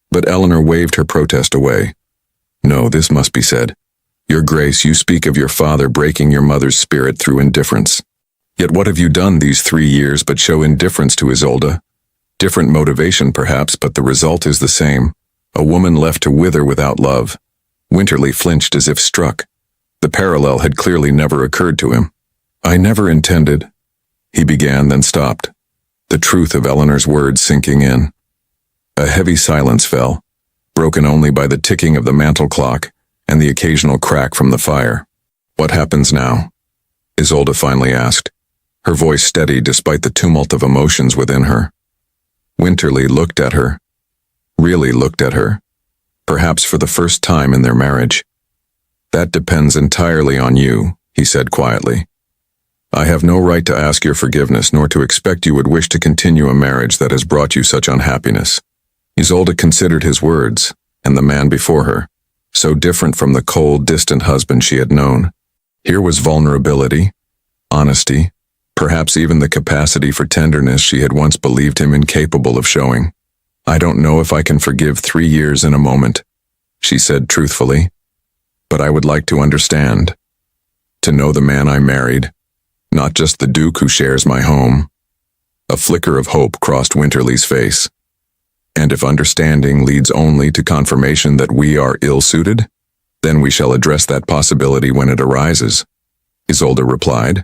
But Eleanor waved her protest away. No, this must be said. Your Grace, you speak of your father breaking your mother's spirit through indifference. Yet what have you done these 3 years but show indifference to Isolde? Different motivation perhaps, but the result is the same. A woman left to wither without love. Winterly flinched as if struck. The parallel had clearly never occurred to him. I never intended, he began, then stopped, the truth of Eleanor's words sinking in. A heavy silence fell, broken only by the ticking of the mantel clock and the occasional crack from the fire. What happens now? Isolde finally asked, her voice steady despite the tumult of emotions within her. Winterly looked at her, really looked at her, perhaps for the first time in their marriage. That depends entirely on you, he said quietly. I have no right to ask your forgiveness nor to expect you would wish to continue a marriage that has brought you such unhappiness. Isolde considered his words, and the man before her, so different from the cold, distant husband she had known. Here was vulnerability, honesty, Perhaps even the capacity for tenderness she had once believed him incapable of showing. "I don't know if I can forgive 3 years in a moment," she said truthfully. "But I would like to understand. To know the man I married, not just the Duke who shares my home." A flicker of hope crossed Winterly's face. "And if understanding leads only to confirmation that we are ill-suited, then we shall address that possibility when it arises," Isolde replied.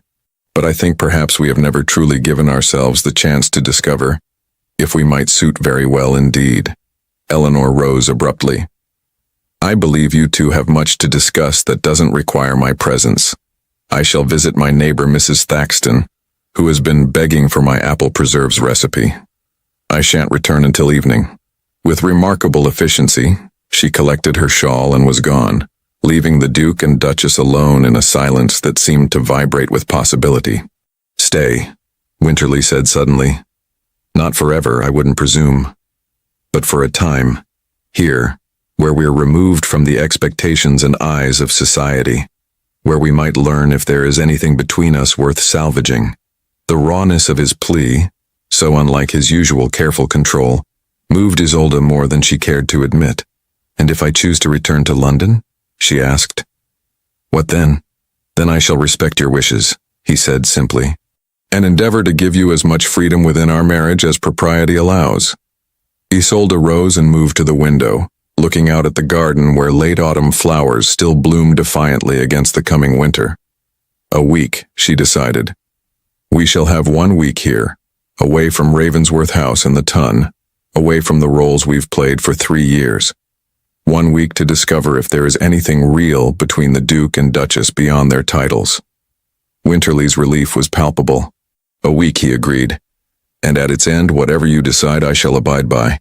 "But I think perhaps we have never truly given ourselves the chance to discover if we might suit very well indeed." Eleanor rose abruptly. "I believe you two have much to discuss that doesn't require my presence. I shall visit my neighbor Mrs. Thaxton, who has been begging for my apple preserves recipe. I shan't return until evening." With remarkable efficiency, she collected her shawl and was gone, leaving the Duke and Duchess alone in a silence that seemed to vibrate with possibility. "Stay," Winterly said suddenly. "Not forever, I wouldn't presume. But for a time, here, where we're removed from the expectations and eyes of society, where we might learn if there is anything between us worth salvaging." The rawness of his plea, so unlike his usual careful control, moved Isolde more than she cared to admit. "And if I choose to return to London?" she asked. "What then?" "Then I shall respect your wishes," he said simply, "and endeavor to give you as much freedom within our marriage as propriety allows." Isolde rose and moved to the window, looking out at the garden where late autumn flowers still bloomed defiantly against the coming winter. "A week," she decided. "We shall have 1 week here, away from Ravensworth House and the Tun, away from the roles we've played for 3 years. 1 week to discover if there is anything real between the Duke and Duchess beyond their titles." Winterly's relief was palpable. "A week," he agreed, "and at its end whatever you decide I shall abide by."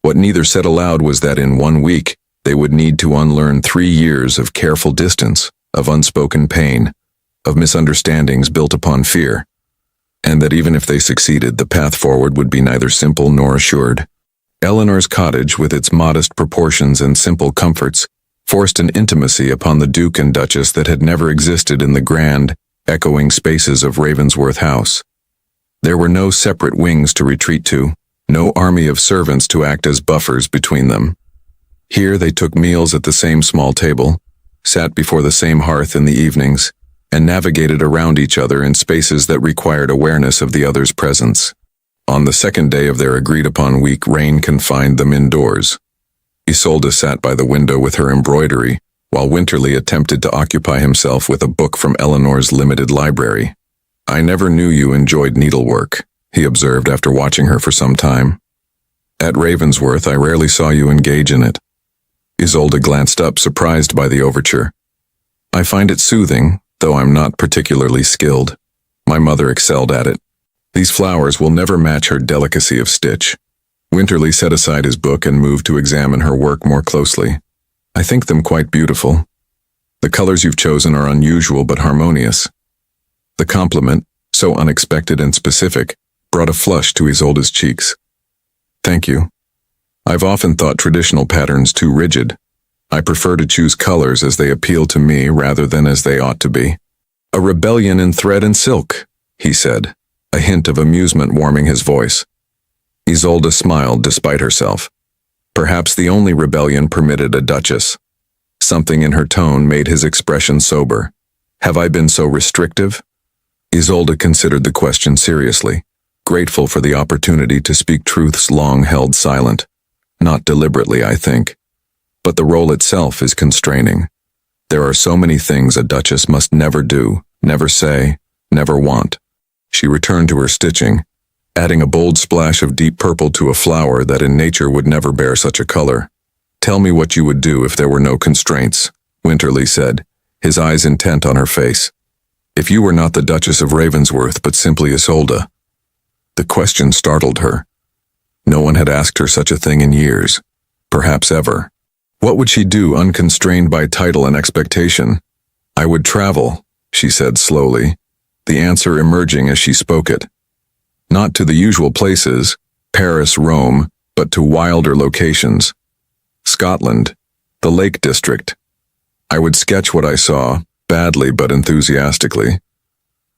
What neither said aloud was that in 1 week they would need to unlearn 3 years of careful distance, of unspoken pain, of misunderstandings built upon fear, and that even if they succeeded, the path forward would be neither simple nor assured. Eleanor's cottage, with its modest proportions and simple comforts, forced an intimacy upon the Duke and Duchess that had never existed in the grand, echoing spaces of Ravensworth House. There were no separate wings to retreat to, no army of servants to act as buffers between them. Here they took meals at the same small table, sat before the same hearth in the evenings, and navigated around each other in spaces that required awareness of the other's presence. On the second day of their agreed-upon week, rain confined them indoors. Isolde sat by the window with her embroidery, while Winterly attempted to occupy himself with a book from Eleanor's limited library. "I never knew you enjoyed needlework," he observed after watching her for some time. "At Ravensworth, I rarely saw you engage in it." Isolde glanced up, surprised by the overture. "I find it soothing, though I'm not particularly skilled. My mother excelled at it. These flowers will never match her delicacy of stitch." Winterly set aside his book and moved to examine her work more closely. "I think them quite beautiful. The colors you've chosen are unusual but harmonious." The compliment, so unexpected and specific, brought a flush to Isolde's cheeks. "Thank you. I've often thought traditional patterns too rigid. I prefer to choose colors as they appeal to me rather than as they ought to be." "A rebellion in thread and silk," he said, a hint of amusement warming his voice. Isolde smiled despite herself. Perhaps the only rebellion permitted a duchess. Something in her tone made his expression sober. "Have I been so restrictive?" Isolde considered the question seriously, grateful for the opportunity to speak truths long held silent. "Not deliberately, I think. But the role itself is constraining. There are so many things a duchess must never do, never say, never want." She returned to her stitching, adding a bold splash of deep purple to a flower that in nature would never bear such a color. "Tell me what you would do if there were no constraints," Winterly said, his eyes intent on her face. "If you were not the Duchess of Ravensworth but simply Isolde." The question startled her. No one had asked her such a thing in years, perhaps ever. What would she do unconstrained by title and expectation? "I would travel," she said slowly, the answer emerging as she spoke it. "Not to the usual places, Paris, Rome, but to wilder locations. Scotland, the Lake District. I would sketch what I saw, badly but enthusiastically.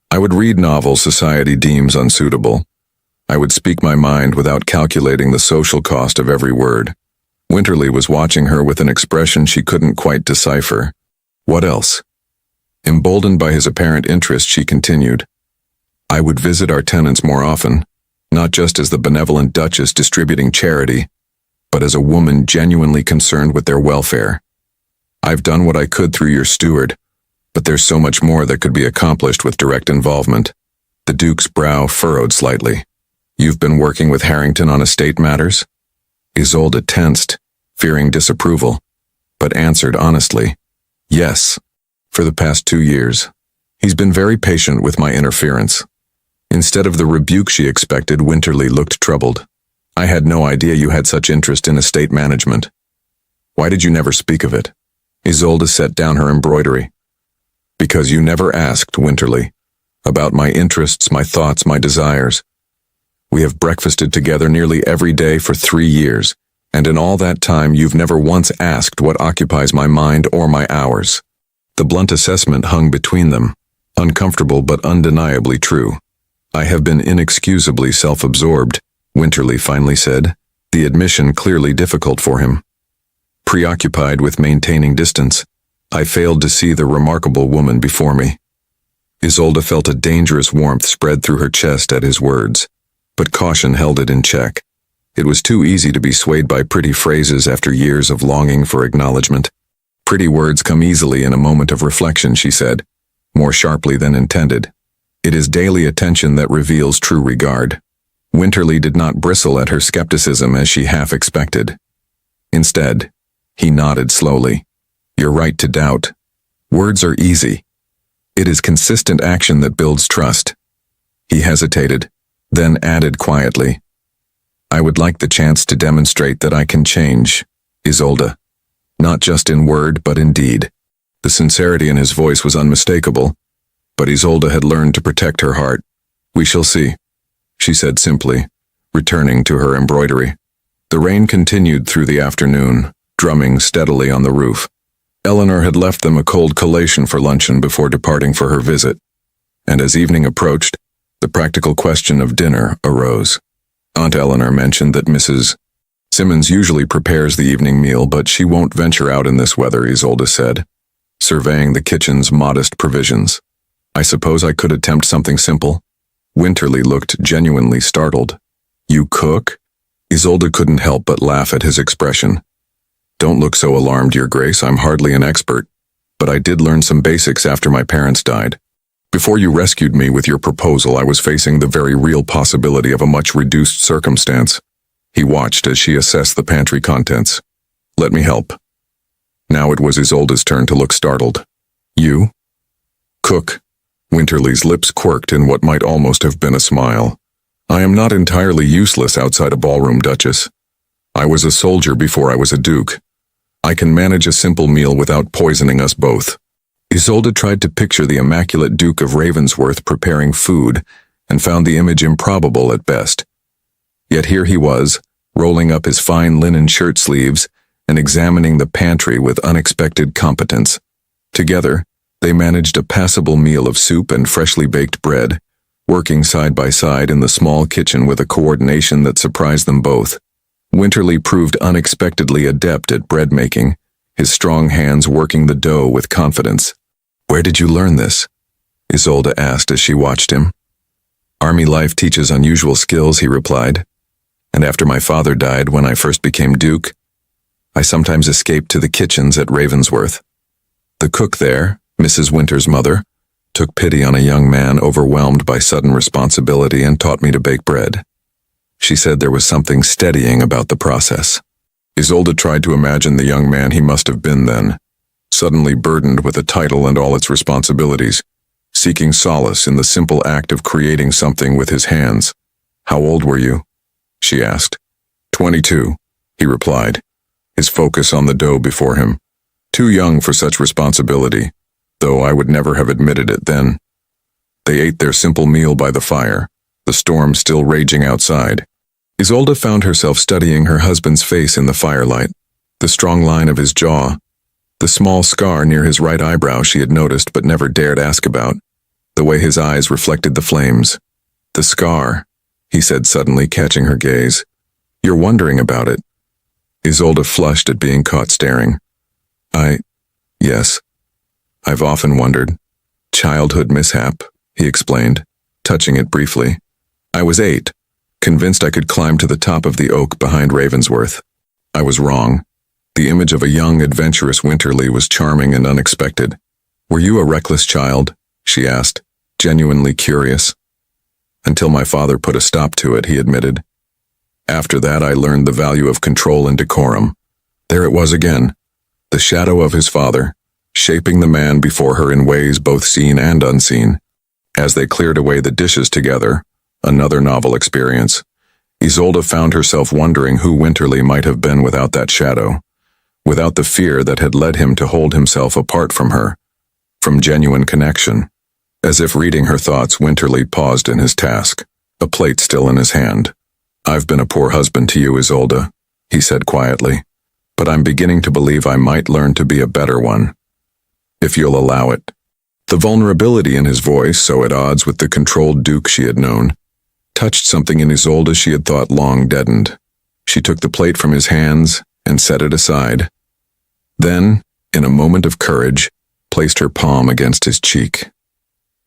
I would read novels society deems unsuitable. I would speak my mind without calculating the social cost of every word. Winterly was watching her with an expression she couldn't quite decipher. What else? Emboldened by his apparent interest, she continued. I would visit our tenants more often, not just as the benevolent Duchess distributing charity, but as a woman genuinely concerned with their welfare. I've done what I could through your steward, but there's so much more that could be accomplished with direct involvement. The Duke's brow furrowed slightly. You've been working with Harrington on estate matters? Isolde tensed, fearing disapproval, but answered honestly, yes, for the past 2 years. He's been very patient with my interference. Instead of the rebuke she expected, Winterly looked troubled. I had no idea you had such interest in estate management. Why did you never speak of it? Isolde set down her embroidery. Because you never asked, Winterly, about my interests, my thoughts, my desires. We have breakfasted together nearly every day for 3 years, and in all that time you've never once asked what occupies my mind or my hours. The blunt assessment hung between them, uncomfortable but undeniably true. I have been inexcusably self-absorbed, Winterly finally said, the admission clearly difficult for him. Preoccupied with maintaining distance, I failed to see the remarkable woman before me. Isolde felt a dangerous warmth spread through her chest at his words, but caution held it in check. It was too easy to be swayed by pretty phrases after years of longing for acknowledgement. Pretty words come easily in a moment of reflection, she said, more sharply than intended. It is daily attention that reveals true regard. Winterly did not bristle at her skepticism as she half expected. Instead, he nodded slowly. You're right to doubt. Words are easy. It is consistent action that builds trust. He hesitated, then added quietly, I would like the chance to demonstrate that I can change, Isolde. Not just in word, but in deed. The sincerity in his voice was unmistakable, but Isolde had learned to protect her heart. We shall see, she said simply, returning to her embroidery. The rain continued through the afternoon, drumming steadily on the roof. Eleanor had left them a cold collation for luncheon before departing for her visit, and as evening approached, the practical question of dinner arose. Aunt Eleanor mentioned that Mrs. Simmons usually prepares the evening meal, but she won't venture out in this weather, Isolde said, surveying the kitchen's modest provisions. I suppose I could attempt something simple. Winterly looked genuinely startled. You cook? Isolde couldn't help but laugh at his expression. Don't look so alarmed, Your Grace, I'm hardly an expert, but I did learn some basics after my parents died. Before you rescued me with your proposal, I was facing the very real possibility of a much reduced circumstance. He watched as she assessed the pantry contents. Let me help. Now it was Isolde's turn to look startled. You? Cook. Winterly's lips quirked in what might almost have been a smile. I am not entirely useless outside a ballroom, Duchess. I was a soldier before I was a duke. I can manage a simple meal without poisoning us both. Isolde tried to picture the immaculate Duke of Ravensworth preparing food and found the image improbable at best. Yet here he was, rolling up his fine linen shirt sleeves and examining the pantry with unexpected competence. Together, they managed a passable meal of soup and freshly baked bread, working side by side in the small kitchen with a coordination that surprised them both. Winterly proved unexpectedly adept at bread making, his strong hands working the dough with confidence. Where did you learn this? Isolde asked as she watched him. Army life teaches unusual skills, he replied. And after my father died when I first became Duke, I sometimes escaped to the kitchens at Ravensworth. The cook there, Mrs. Winter's mother, took pity on a young man overwhelmed by sudden responsibility and taught me to bake bread. She said there was something steadying about the process. Isolde tried to imagine the young man he must have been then, suddenly burdened with a title and all its responsibilities, seeking solace in the simple act of creating something with his hands. How old were you? She asked. 22, he replied, his focus on the dough before him. Too young for such responsibility, though I would never have admitted it then. They ate their simple meal by the fire, the storm still raging outside. Isolde found herself studying her husband's face in the firelight, the strong line of his jaw, the small scar near his right eyebrow she had noticed but never dared ask about. the way his eyes reflected the flames. "The scar," he said suddenly, catching her gaze. "You're wondering about it." Isolde flushed at being caught staring. Yes. I've often wondered. Childhood mishap," he explained, touching it briefly. "I was 8, convinced I could climb to the top of the oak behind Ravensworth. I was wrong. The image of a young, adventurous Winterly was charming and unexpected." "Were you a reckless child?" she asked, genuinely curious. "Until my father put a stop to it," he admitted. "After that, I learned the value of control and decorum." There it was again, the shadow of his father, shaping the man before her in ways both seen and unseen. As they cleared away the dishes together, another novel experience, Isolde found herself wondering who Winterly might have been without that shadow, without the fear that had led him to hold himself apart from her, from genuine connection. As if reading her thoughts, Winterly paused in his task, a plate still in his hand. "I've been a poor husband to you, Isolde," he said quietly, "but I'm beginning to believe I might learn to be a better one. If you'll allow it." The vulnerability in his voice, so at odds with the controlled Duke she had known, touched something in Isolde she had thought long deadened. She took the plate from his hands and set it aside. Then, in a moment of courage, placed her palm against his cheek.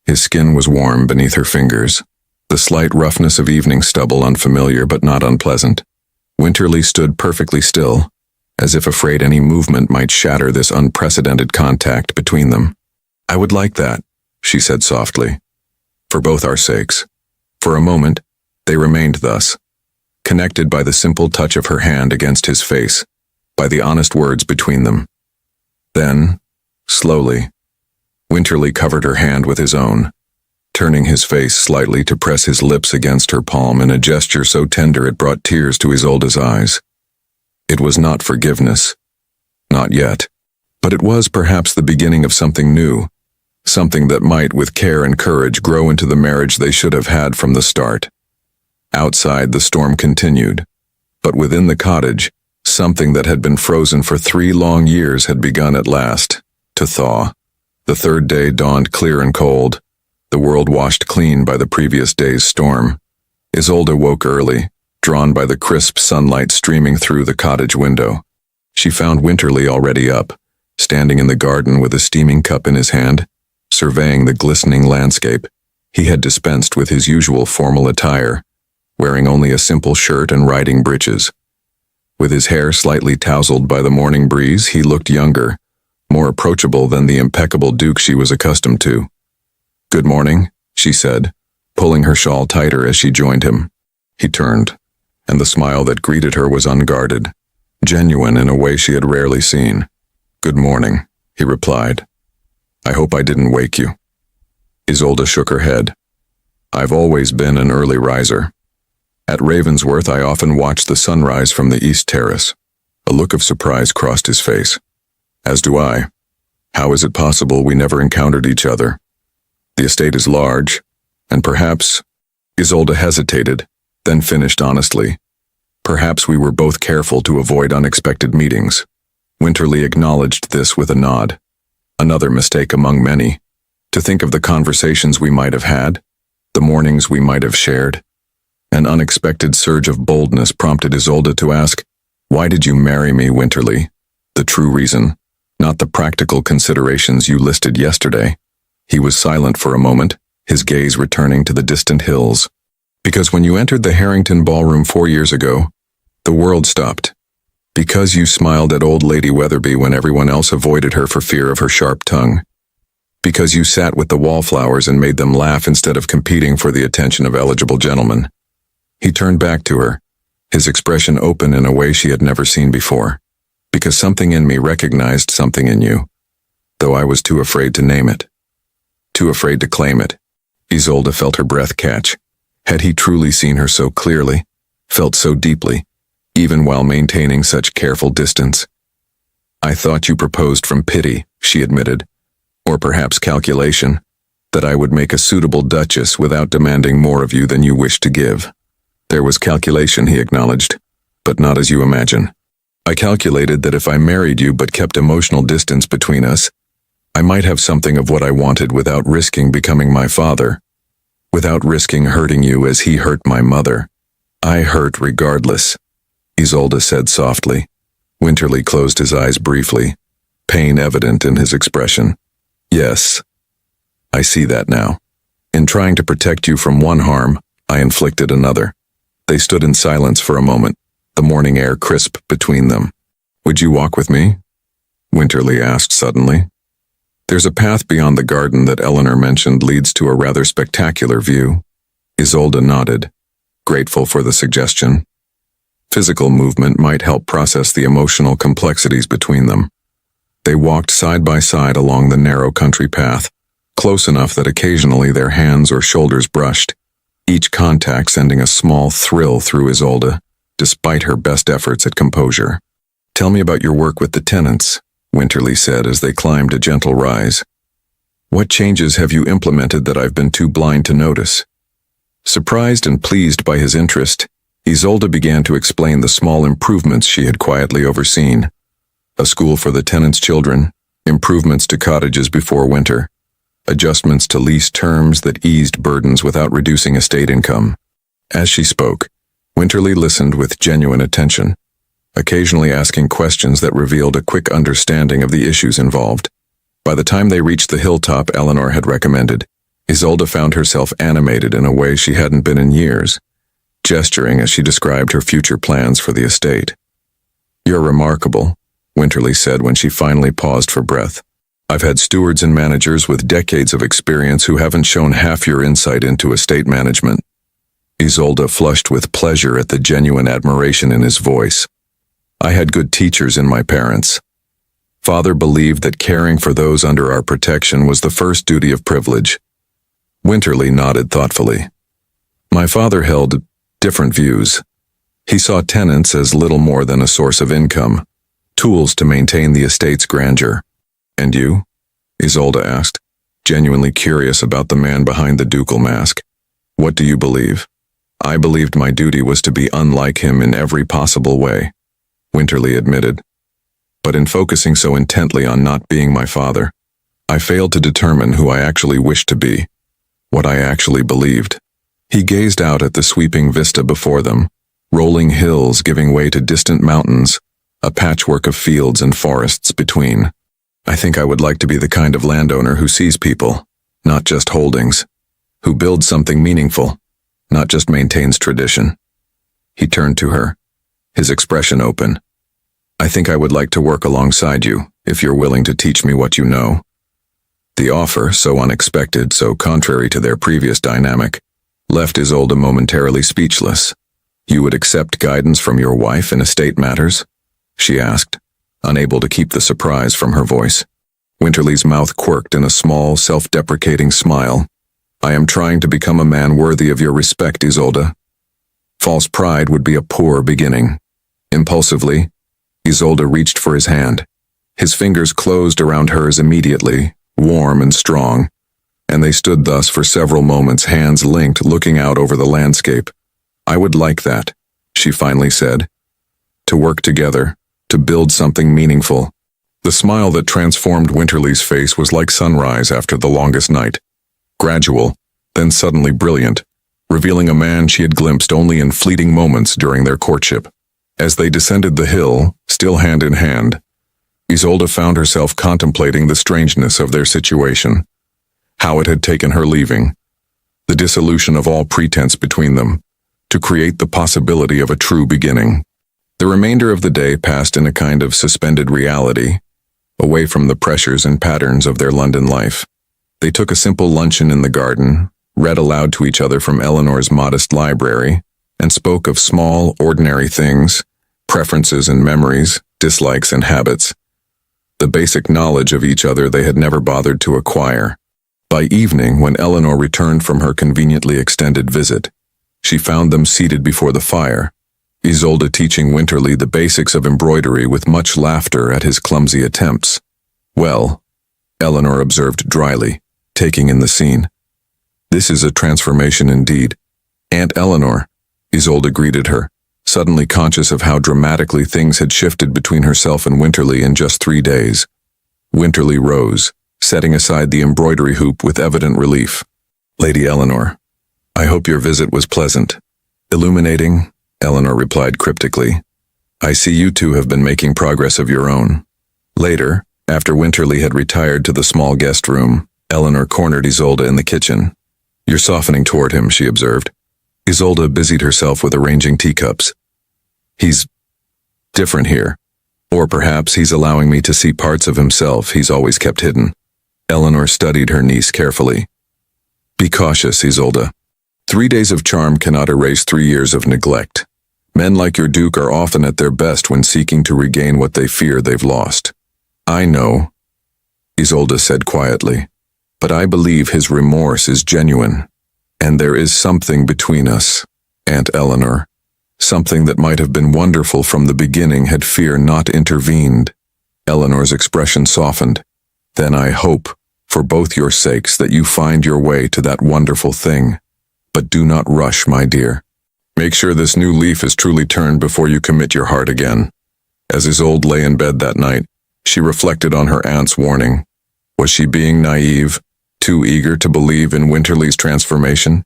His skin was warm beneath her fingers, the slight roughness of evening stubble unfamiliar but not unpleasant. Winterly stood perfectly still, as if afraid any movement might shatter this unprecedented contact between them. "I would like that," she said softly, "for both our sakes." For a moment, they remained thus, connected by the simple touch of her hand against his face, by the honest words between them. Then, slowly, Winterly covered her hand with his own, turning his face slightly to press his lips against her palm in a gesture so tender it brought tears to Isolde's eyes. It was not forgiveness, not yet, but it was perhaps the beginning of something new, something that might, with care and courage, grow into the marriage they should have had from the start. Outside, the storm continued, but within the cottage, something that had been frozen for 3 long years had begun at last to thaw. The third day dawned clear and cold, the world washed clean by the previous day's storm. Isolde woke early, drawn by the crisp sunlight streaming through the cottage window. She found Winterly already up, standing in the garden with a steaming cup in his hand, surveying the glistening landscape. He had dispensed with his usual formal attire, wearing only a simple shirt and riding breeches. With his hair slightly tousled by the morning breeze, he looked younger, more approachable than the impeccable Duke she was accustomed to. "Good morning," she said, pulling her shawl tighter as she joined him. He turned, and the smile that greeted her was unguarded, genuine in a way she had rarely seen. "Good morning," he replied. "I hope I didn't wake you." Isolde shook her head. "I've always been an early riser. At Ravensworth, I often watched the sunrise from the east terrace." A look of surprise crossed his face. "As do I. How is it possible we never encountered each other? The estate is large, and perhaps—" Isolde hesitated, then finished honestly. "Perhaps we were both careful to avoid unexpected meetings." Winterly acknowledged this with a nod. Another mistake among many. To think of the conversations we might have had, the mornings we might have shared. An unexpected surge of boldness prompted Isolde to ask, "Why did you marry me, Winterly? The true reason, not the practical considerations you listed yesterday." He was silent for a moment, his gaze returning to the distant hills. "Because when you entered the Harrington ballroom 4 years ago, the world stopped. Because you smiled at old Lady Weatherby when everyone else avoided her for fear of her sharp tongue. Because you sat with the wallflowers and made them laugh instead of competing for the attention of eligible gentlemen." He turned back to her, his expression open in a way she had never seen before. "Because something in me recognized something in you, though I was too afraid to name it. Too afraid to claim it." Isolde felt her breath catch. Had he truly seen her so clearly, felt so deeply, even while maintaining such careful distance? "I thought you proposed from pity," she admitted, "or perhaps calculation, that I would make a suitable Duchess without demanding more of you than you wished to give." "There was calculation," he acknowledged, "but not as you imagine. I calculated that if I married you but kept emotional distance between us, I might have something of what I wanted without risking becoming my father, without risking hurting you as he hurt my mother. I hurt regardless, Isolde said softly. Winterly closed his eyes briefly, pain evident in his expression. Yes, I see that now. In trying to protect you from one harm, I inflicted another. They stood in silence for a moment, the morning air crisp between them. Would you walk with me? Winterly asked suddenly. There's a path beyond the garden that Eleanor mentioned leads to a rather spectacular view. Isolde nodded, grateful for the suggestion. Physical movement might help process the emotional complexities between them. They walked side by side along the narrow country path, close enough that occasionally their hands or shoulders brushed, each contact sending a small thrill through Isolde, despite her best efforts at composure. Tell me about your work with the tenants, Winterly said as they climbed a gentle rise. What changes have you implemented that I've been too blind to notice? Surprised and pleased by his interest, Isolde began to explain the small improvements she had quietly overseen. A school for the tenants' children, improvements to cottages before winter, adjustments to lease terms that eased burdens without reducing estate income. As she spoke, Winterly listened with genuine attention, occasionally asking questions that revealed a quick understanding of the issues involved. By the time they reached the hilltop Eleanor had recommended, Isolde found herself animated in a way she hadn't been in years, gesturing as she described her future plans for the estate. You're remarkable, Winterly said when she finally paused for breath. I've had stewards and managers with decades of experience who haven't shown half your insight into estate management. Isolde flushed with pleasure at the genuine admiration in his voice. I had good teachers in my parents. Father believed that caring for those under our protection was the first duty of privilege. Winterly nodded thoughtfully. My father held different views. He saw tenants as little more than a source of income, tools to maintain the estate's grandeur. And you? Isolde asked, genuinely curious about the man behind the ducal mask. What do you believe? I believed my duty was to be unlike him in every possible way, Winterly admitted. But in focusing so intently on not being my father, I failed to determine who I actually wished to be, what I actually believed. He gazed out at the sweeping vista before them, rolling hills giving way to distant mountains, a patchwork of fields and forests between. I think I would like to be the kind of landowner who sees people, not just holdings, who builds something meaningful, not just maintains tradition. He turned to her, his expression open. I think I would like to work alongside you, if you're willing to teach me what you know. The offer, so unexpected, so contrary to their previous dynamic, left Isolde momentarily speechless. You would accept guidance from your wife in estate matters? She asked, unable to keep the surprise from her voice. Winterly's mouth quirked in a small, self-deprecating smile. I am trying to become a man worthy of your respect, Isolde. False pride would be a poor beginning. Impulsively, Isolde reached for his hand. His fingers closed around hers immediately, warm and strong, and they stood thus for several moments, hands linked, looking out over the landscape. I would like that, she finally said. To work together, to build something meaningful. The smile that transformed Winterly's face was like sunrise after the longest night. Gradual, then suddenly brilliant, revealing a man she had glimpsed only in fleeting moments during their courtship. As they descended the hill, still hand in hand, Isolde found herself contemplating the strangeness of their situation, how it had taken her leaving, the dissolution of all pretense between them, to create the possibility of a true beginning. The remainder of the day passed in a kind of suspended reality, away from the pressures and patterns of their London life. They took a simple luncheon in the garden, read aloud to each other from Eleanor's modest library, and spoke of small, ordinary things, preferences and memories, dislikes and habits. The basic knowledge of each other they had never bothered to acquire. By evening, when Eleanor returned from her conveniently extended visit, she found them seated before the fire, Isolde teaching Winterly the basics of embroidery with much laughter at his clumsy attempts. Well, Eleanor observed dryly, taking in the scene. This is a transformation indeed. Aunt Eleanor, Isolde greeted her, suddenly conscious of how dramatically things had shifted between herself and Winterly in just 3 days. Winterly rose, setting aside the embroidery hoop with evident relief. "Lady Eleanor, I hope your visit was pleasant." "Illuminating," Eleanor replied cryptically. "I see you two have been making progress of your own." Later, after Winterly had retired to the small guest room, Eleanor cornered Isolde in the kitchen. "You're softening toward him," she observed. Isolde busied herself with arranging teacups. "He's different here. Or perhaps he's allowing me to see parts of himself he's always kept hidden." Eleanor studied her niece carefully. "Be cautious, Isolde. 3 days of charm cannot erase 3 years of neglect. Men like your Duke are often at their best when seeking to regain what they fear they've lost." "I know," Isolde said quietly, "but I believe his remorse is genuine. And there is something between us, Aunt Eleanor. Something that might have been wonderful from the beginning had fear not intervened." Eleanor's expression softened. "Then I hope, for both your sakes, that you find your way to that wonderful thing. But do not rush, my dear. Make sure this new leaf is truly turned before you commit your heart again." As Isolde lay in bed that night, she reflected on her aunt's warning. Was she being naive, too eager to believe in Winterly's transformation?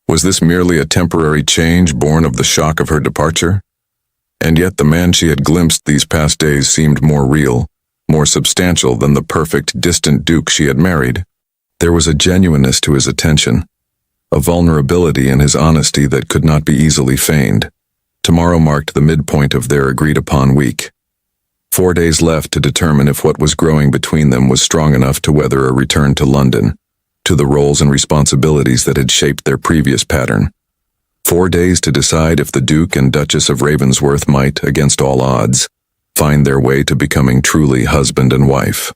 Was this merely a temporary change born of the shock of her departure? And yet the man she had glimpsed these past days seemed more real, more substantial than the perfect, distant Duke she had married. There was a genuineness to his attention, a vulnerability in his honesty that could not be easily feigned. Tomorrow marked the midpoint of their agreed-upon week. 4 days left to determine if what was growing between them was strong enough to weather a return to London, to the roles and responsibilities that had shaped their previous pattern. 4 days to decide if the Duke and Duchess of Ravensworth might, against all odds, find their way to becoming truly husband and wife.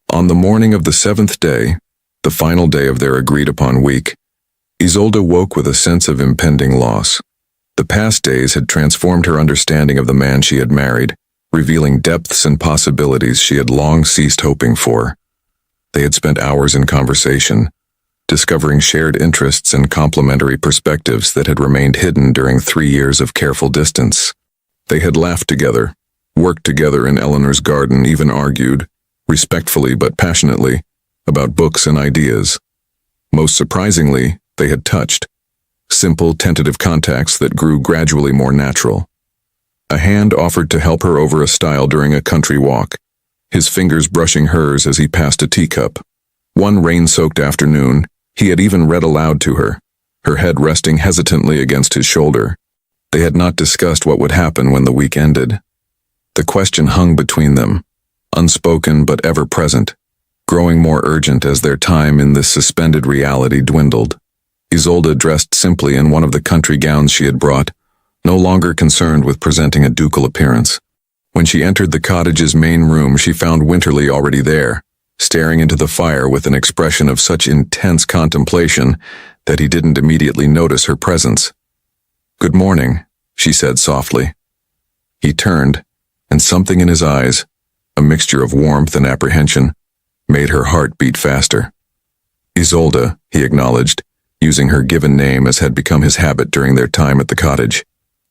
On the morning of the 7th day, the final day of their agreed-upon week, Isolde woke with a sense of impending loss. The past days had transformed her understanding of the man she had married, revealing depths and possibilities she had long ceased hoping for. They had spent hours in conversation, discovering shared interests and complementary perspectives that had remained hidden during 3 years of careful distance. They had laughed together, worked together in Eleanor's garden, even argued, respectfully but passionately, about books and ideas. Most surprisingly, they had touched, simple, tentative contacts that grew gradually more natural. A hand offered to help her over a stile during a country walk, his fingers brushing hers as he passed a teacup. One rain-soaked afternoon, he had even read aloud to her, her head resting hesitantly against his shoulder. They had not discussed what would happen when the week ended. The question hung between them, unspoken but ever present, growing more urgent as their time in this suspended reality dwindled. Isolde dressed simply in one of the country gowns she had brought, no longer concerned with presenting a ducal appearance. When she entered the cottage's main room, she found Winterly already there, staring into the fire with an expression of such intense contemplation that he didn't immediately notice her presence. "Good morning," she said softly. He turned, and something in his eyes, a mixture of warmth and apprehension, made her heart beat faster. "Isolde," he acknowledged, using her given name as had become his habit during their time at the cottage.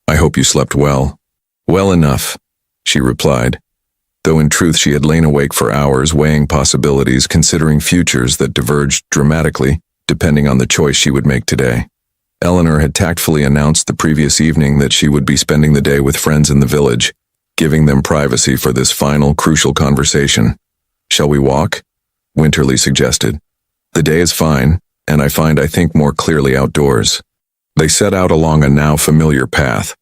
"I hope you slept well." "Well enough," she replied, though in truth she had lain awake for hours weighing possibilities, considering futures that diverged dramatically, depending on the choice she would make today. Eleanor had tactfully announced the previous evening that she would be spending the day with friends in the village, giving them privacy for this final, crucial conversation. "Shall we walk?" Winterly suggested. "The day is fine, and I think more clearly outdoors." They set out along a now familiar path,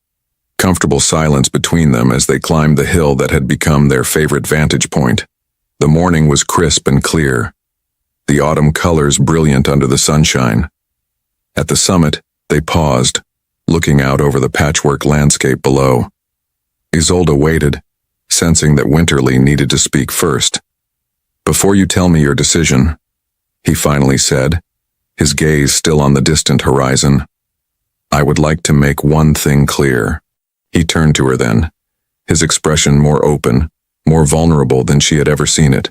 comfortable silence between them as they climbed the hill that had become their favorite vantage point. The morning was crisp and clear, the autumn colors brilliant under the sunshine. At the summit, they paused, looking out over the patchwork landscape below. Isolde waited, sensing that Winterly needed to speak first. "Before you tell me your decision," he finally said, his gaze still on the distant horizon, "I would like to make one thing clear." He turned to her then, his expression more open, more vulnerable than she had ever seen it.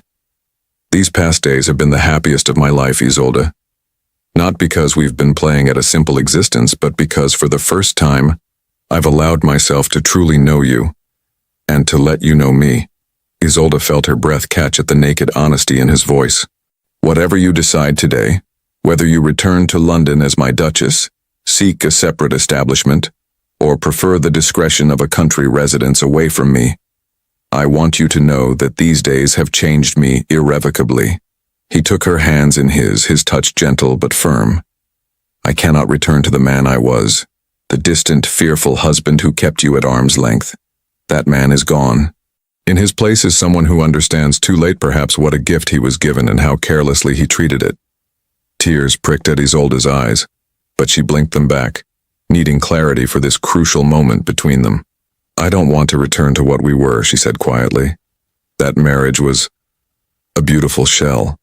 "These past days have been the happiest of my life, Isolde. Not because we've been playing at a simple existence, but because for the first time, I've allowed myself to truly know you, and to let you know me." Isolde felt her breath catch at the naked honesty in his voice. Whatever you decide today, whether you return to London as my Duchess, seek a separate establishment, or prefer the discretion of a country residence away from me, I want you to know that these days have changed me irrevocably." He took her hands in his touch gentle but firm. "I cannot return to the man I was, the distant, fearful husband who kept you at arm's length. That man is gone. In his place is someone who understands too late perhaps what a gift he was given and how carelessly he treated it." Tears pricked at Isolde's eyes, but she blinked them back, needing clarity for this crucial moment between them. "I don't want to return to what we were," she said quietly. "That marriage was a beautiful shell,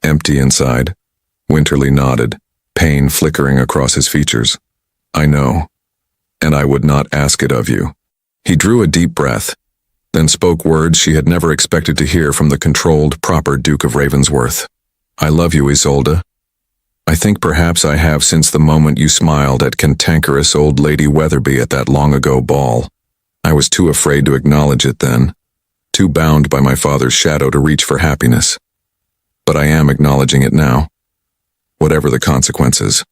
empty inside." Winterly nodded, pain flickering across his features. "I know, and I would not ask it of you." He drew a deep breath, then spoke words she had never expected to hear from the controlled, proper Duke of Ravensworth. "I love you, Isolde. I think perhaps I have since the moment you smiled at cantankerous old Lady Weatherby at that long-ago ball. I was too afraid to acknowledge it then, too bound by my father's shadow to reach for happiness. But I am acknowledging it now, whatever the consequences."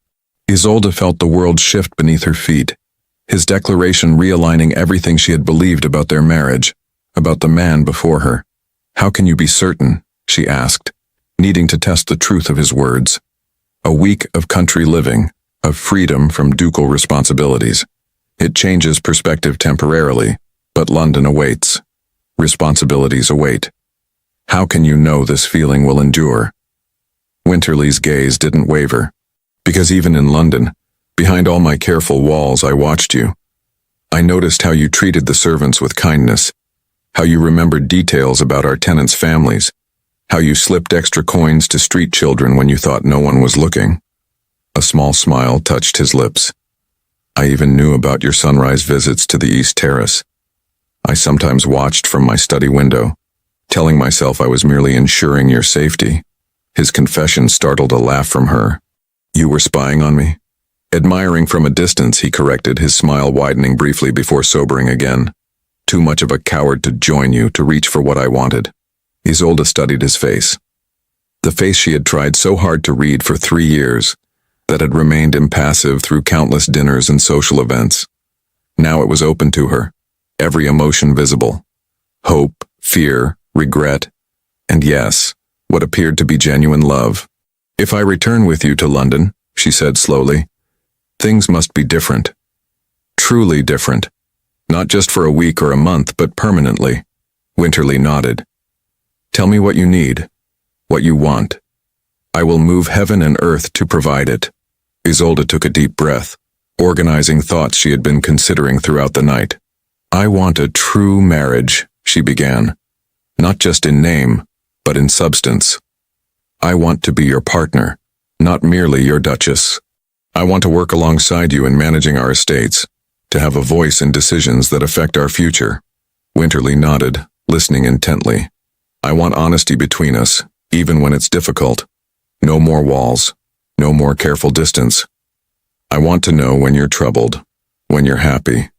Isolde felt the world shift beneath her feet, his declaration realigning everything she had believed about their marriage, about the man before her. "How can you be certain?" she asked, needing to test the truth of his words. A week of country living, of freedom from ducal responsibilities. It changes perspective temporarily, but London awaits. Responsibilities await. How can you know this feeling will endure? Winterly's gaze didn't waver. "Because even in London, behind all my careful walls, I watched you. I noticed how you treated the servants with kindness, how you remembered details about our tenants' families, how you slipped extra coins to street children when you thought no one was looking." A small smile touched his lips. "I even knew about your sunrise visits to the East Terrace. I sometimes watched from my study window, telling myself I was merely ensuring your safety." His confession startled a laugh from her. "You were spying on me?" Admiring from a distance, he corrected, his smile widening briefly before sobering again. "Too much of a coward to join you, to reach for what I wanted." Isolde studied his face. The face she had tried so hard to read for 3 years, that had remained impassive through countless dinners and social events. Now it was open to her, every emotion visible. Hope, fear, regret, and yes, what appeared to be genuine love. "If I return with you to London," she said slowly, "things must be different. Truly different. Not just for a week or a month, but permanently." Winterly nodded. "Tell me what you need, what you want. I will move heaven and earth to provide it." Isolde took a deep breath, organizing thoughts she had been considering throughout the night. "I want a true marriage," she began. "Not just in name, but in substance. I want to be your partner, not merely your Duchess. I want to work alongside you in managing our estates, to have a voice in decisions that affect our future." Winterly nodded, listening intently. "I want honesty between us, even when it's difficult. No more walls, no more careful distance. I want to know when you're troubled, when you're happy,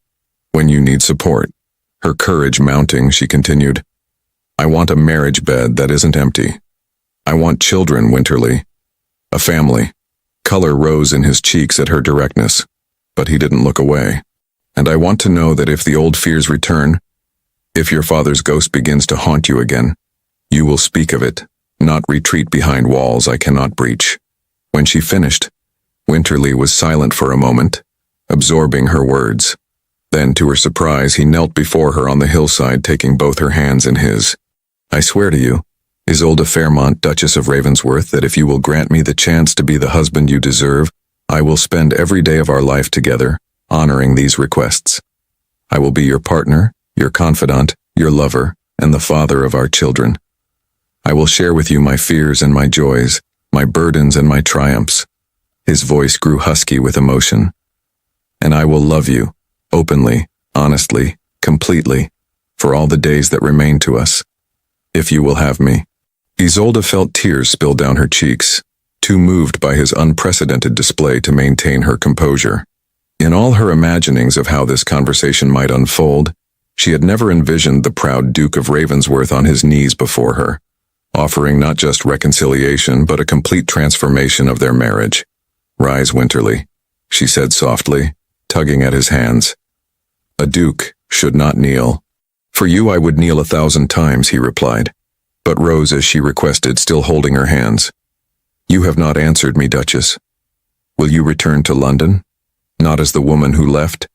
when you need support." Her courage mounting, she continued, "I want a marriage bed that isn't empty. I want children, Winterly. A family." Color rose in his cheeks at her directness, but he didn't look away. "And I want to know that if the old fears return, if your father's ghost begins to haunt you again, you will speak of it, not retreat behind walls I cannot breach." When she finished, Winterly was silent for a moment, absorbing her words. Then, to her surprise, he knelt before her on the hillside, taking both her hands in his. "I swear to you, Isolde Fairmont, Duchess of Ravensworth, that if you will grant me the chance to be the husband you deserve, I will spend every day of our life together, honoring these requests. I will be your partner, your confidant, your lover, and the father of our children. I will share with you my fears and my joys, my burdens and my triumphs." His voice grew husky with emotion. "And I will love you, openly, honestly, completely, for all the days that remain to us, if you will have me." Isolde felt tears spill down her cheeks, too moved by his unprecedented display to maintain her composure. In all her imaginings of how this conversation might unfold, she had never envisioned the proud Duke of Ravensworth on his knees before her, offering not just reconciliation but a complete transformation of their marriage. "Rise, Winterly," she said softly, tugging at his hands. "A duke should not kneel." "For you I would kneel 1,000 times," he replied, but rose as she requested, still holding her hands. "You have not answered me, Duchess. Will you return to London? Not as the woman who left,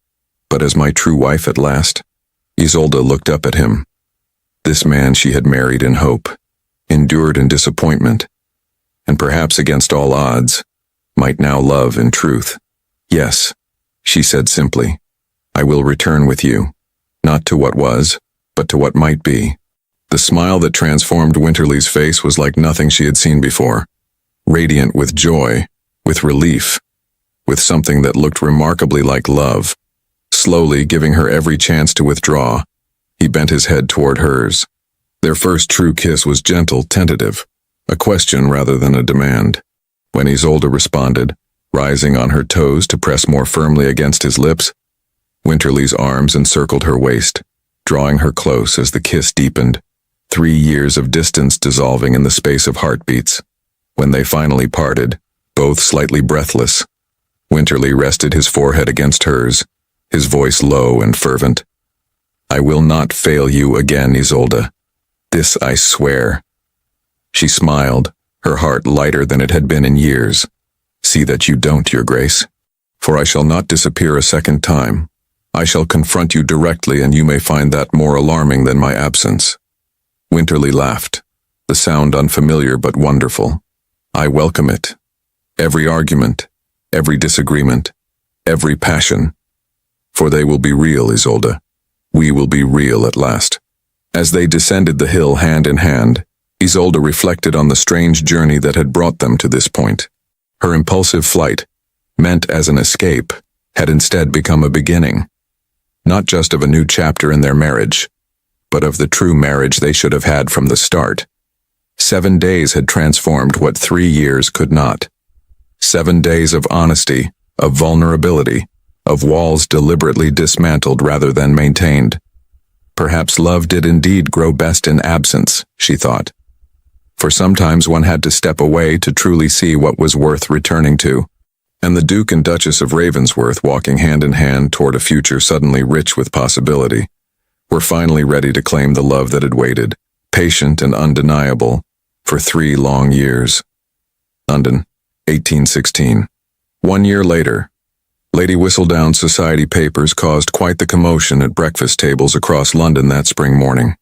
but as my true wife at last?" Isolde looked up at him. This man she had married in hope, endured in disappointment, and perhaps against all odds, might now love in truth. "Yes," she said simply, "I will return with you, not to what was, but to what might be." The smile that transformed Winterly's face was like nothing she had seen before, radiant with joy, with relief, with something that looked remarkably like love. Slowly, giving her every chance to withdraw, he bent his head toward hers. Their first true kiss was gentle, tentative, a question rather than a demand. When Isolde responded, rising on her toes to press more firmly against his lips, Winterly's arms encircled her waist, drawing her close as the kiss deepened, 3 years of distance dissolving in the space of heartbeats. When they finally parted, both slightly breathless, Winterly rested his forehead against hers, his voice low and fervent. "I will not fail you again, Isolde. This I swear." She smiled, her heart lighter than it had been in years. "See that you don't, Your Grace. For I shall not disappear a second time. I shall confront you directly, and you may find that more alarming than my absence." Winterly laughed, the sound unfamiliar but wonderful. "I welcome it. Every argument, every disagreement, every passion. For they will be real, Isolde. We will be real at last." As they descended the hill hand in hand, Isolde reflected on the strange journey that had brought them to this point. Her impulsive flight, meant as an escape, had instead become a beginning, not just of a new chapter in their marriage, but of the true marriage they should have had from the start. 7 days had transformed what 3 years could not. 7 days of honesty, of vulnerability, of walls deliberately dismantled rather than maintained. Perhaps love did indeed grow best in absence, she thought. For sometimes one had to step away to truly see what was worth returning to. And the Duke and Duchess of Ravensworth, walking hand in hand toward a future suddenly rich with possibility, were finally ready to claim the love that had waited, patient and undeniable, for 3 long years. London, 1816. 1 year later, Lady Whistledown's society papers caused quite the commotion at breakfast tables across London that spring morning.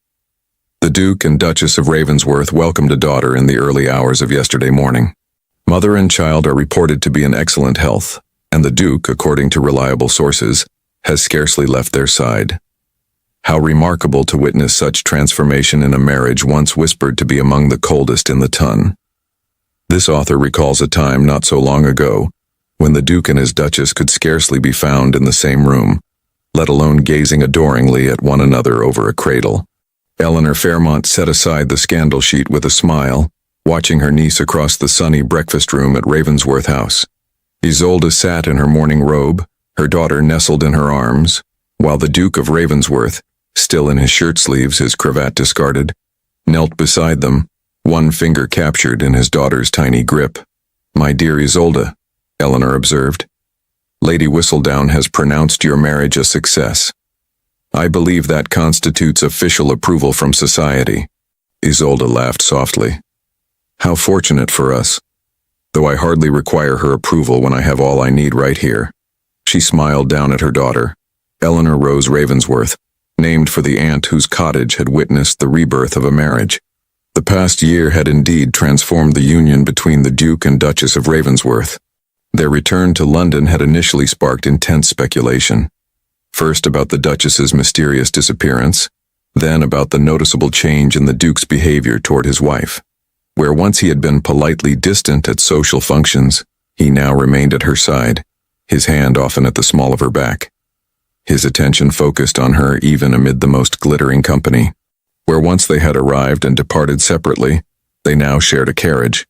The Duke and Duchess of Ravensworth welcomed a daughter in the early hours of yesterday morning. Mother and child are reported to be in excellent health, and the Duke, according to reliable sources, has scarcely left their side. How remarkable to witness such transformation in a marriage once whispered to be among the coldest in the ton. This author recalls a time not so long ago when the Duke and his Duchess could scarcely be found in the same room, let alone gazing adoringly at one another over a cradle. Eleanor Fairmont set aside the scandal sheet with a smile, watching her niece across the sunny breakfast room at Ravensworth House. Isolde sat in her morning robe, her daughter nestled in her arms, while the Duke of Ravensworth, still in his shirt sleeves, his cravat discarded, knelt beside them, one finger captured in his daughter's tiny grip. "My dear Isolde," Eleanor observed, "Lady Whistledown has pronounced your marriage a success. I believe that constitutes official approval from society." Isolde laughed softly. "How fortunate for us, though I hardly require her approval when I have all I need right here." She smiled down at her daughter, Eleanor Rose Ravensworth, named for the aunt whose cottage had witnessed the rebirth of a marriage. The past year had indeed transformed the union between the Duke and Duchess of Ravensworth. Their return to London had initially sparked intense speculation. First about the Duchess's mysterious disappearance, then about the noticeable change in the Duke's behavior toward his wife. Where once he had been politely distant at social functions, he now remained at her side, his hand often at the small of her back. His attention focused on her even amid the most glittering company. Where once they had arrived and departed separately, they now shared a carriage,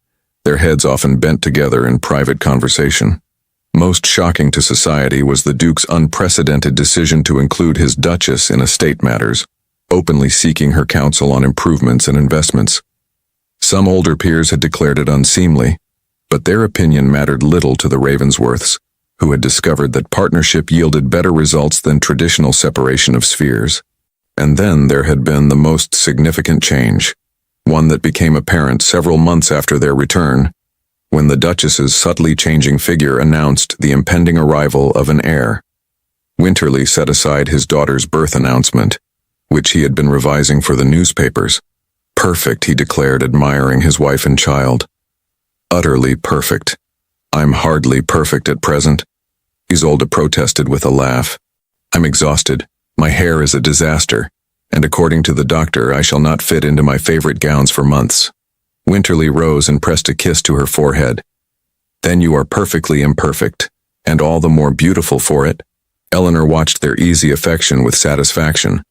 their heads often bent together in private conversation. Most shocking to society was the Duke's unprecedented decision to include his Duchess in estate matters, openly seeking her counsel on improvements and investments. Some older peers had declared it unseemly, but their opinion mattered little to the Ravensworths, who had discovered that partnership yielded better results than traditional separation of spheres. And then there had been the most significant change, one that became apparent several months after their return, when the Duchess's subtly changing figure announced the impending arrival of an heir. Winterly set aside his daughter's birth announcement, which he had been revising for the newspapers. Perfect, he declared, admiring his wife and child. Utterly perfect. I'm hardly perfect at present, Isolde protested with a laugh. I'm exhausted. My hair is a disaster, and according to the doctor, I shall not fit into my favorite gowns for months. Winterly rose and pressed a kiss to her forehead. Then you are perfectly imperfect, and all the more beautiful for it. Eleanor watched their easy affection with satisfaction.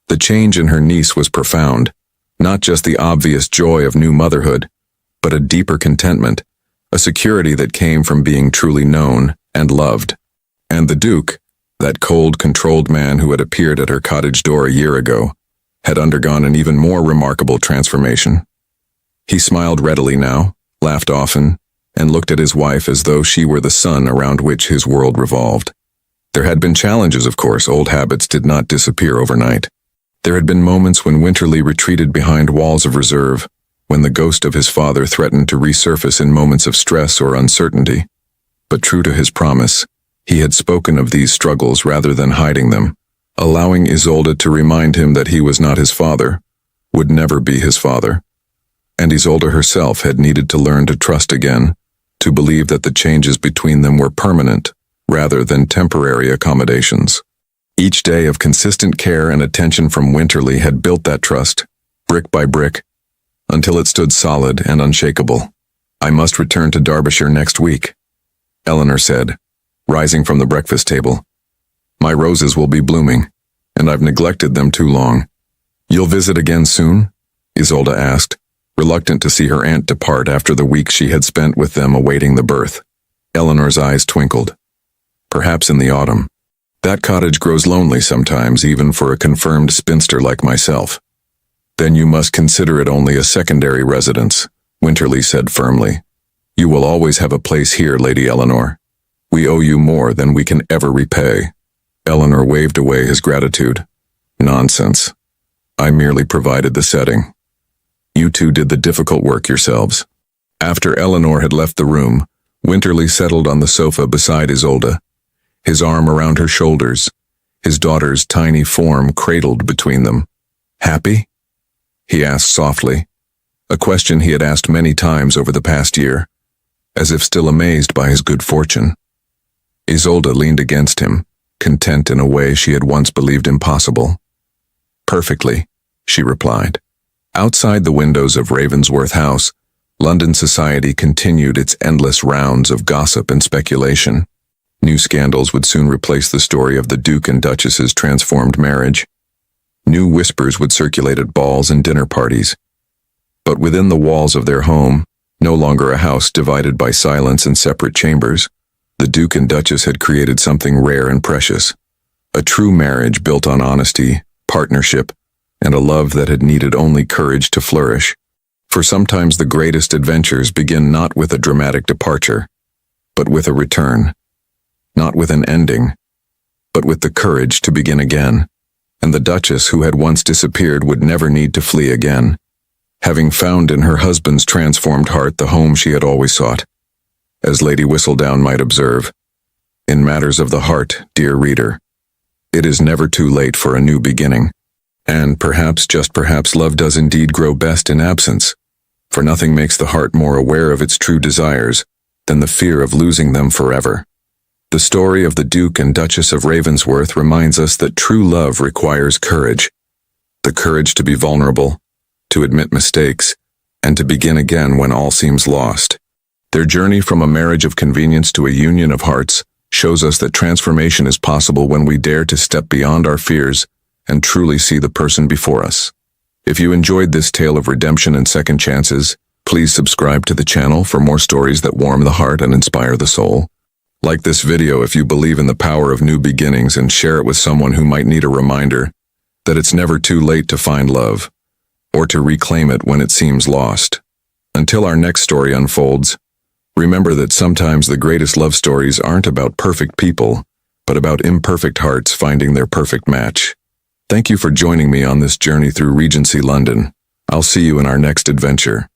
The change in her niece was profound, not just the obvious joy of new motherhood, but a deeper contentment, a security that came from being truly known and loved. And the Duke, that cold, controlled man who had appeared at her cottage door a year ago, had undergone an even more remarkable transformation. He smiled readily now, laughed often, and looked at his wife as though she were the sun around which his world revolved. There had been challenges, of course. Old habits did not disappear overnight. There had been moments when Winterly retreated behind walls of reserve, when the ghost of his father threatened to resurface in moments of stress or uncertainty. But true to his promise, he had spoken of these struggles rather than hiding them, allowing Isolde to remind him that he was not his father, would never be his father. And Isolde herself had needed to learn to trust again, to believe that the changes between them were permanent, rather than temporary accommodations. Each day of consistent care and attention from Winterly had built that trust, brick by brick, until it stood solid and unshakable. I must return to Derbyshire next week, Eleanor said, rising from the breakfast table. My roses will be blooming, and I've neglected them too long. You'll visit again soon? Isolde asked, reluctant to see her aunt depart after the week she had spent with them awaiting the birth. Eleanor's eyes twinkled. Perhaps in the autumn. That cottage grows lonely sometimes, even for a confirmed spinster like myself. Then you must consider it only a secondary residence, Winterly said firmly. You will always have a place here, Lady Eleanor. We owe you more than we can ever repay. Eleanor waved away his gratitude. Nonsense. I merely provided the setting. You two did the difficult work yourselves. After Eleanor had left the room, Winterly settled on the sofa beside Isolde, his arm around her shoulders, his daughter's tiny form cradled between them. Happy? He asked softly, a question he had asked many times over the past year, as if still amazed by his good fortune. Isolde leaned against him, content in a way she had once believed impossible. Perfectly, she replied. Outside the windows of Ravensworth House, London society continued its endless rounds of gossip and speculation. New scandals would soon replace the story of the Duke and Duchess's transformed marriage. New whispers would circulate at balls and dinner parties. But within the walls of their home, no longer a house divided by silence and separate chambers, the Duke and Duchess had created something rare and precious. A true marriage built on honesty, partnership, and a love that had needed only courage to flourish. For sometimes the greatest adventures begin not with a dramatic departure, but with a return. Not with an ending, but with the courage to begin again. And the Duchess, who had once disappeared, would never need to flee again, having found in her husband's transformed heart the home she had always sought. As Lady Whistledown might observe, in matters of the heart, dear reader, it is never too late for a new beginning. And perhaps, just perhaps, love does indeed grow best in absence, for nothing makes the heart more aware of its true desires than the fear of losing them forever. The story of the Duke and Duchess of Ravensworth reminds us that true love requires courage, the courage to be vulnerable, to admit mistakes, and to begin again when all seems lost. Their journey from a marriage of convenience to a union of hearts shows us that transformation is possible when we dare to step beyond our fears and truly see the person before us. If you enjoyed this tale of redemption and second chances, please subscribe to the channel for more stories that warm the heart and inspire the soul. Like this video if you believe in the power of new beginnings, and share it with someone who might need a reminder that it's never too late to find love. or to reclaim it when it seems lost. Until our next story unfolds, remember that sometimes the greatest love stories aren't about perfect people, but about imperfect hearts finding their perfect match. Thank you for joining me on this journey through Regency London. I'll see you in our next adventure.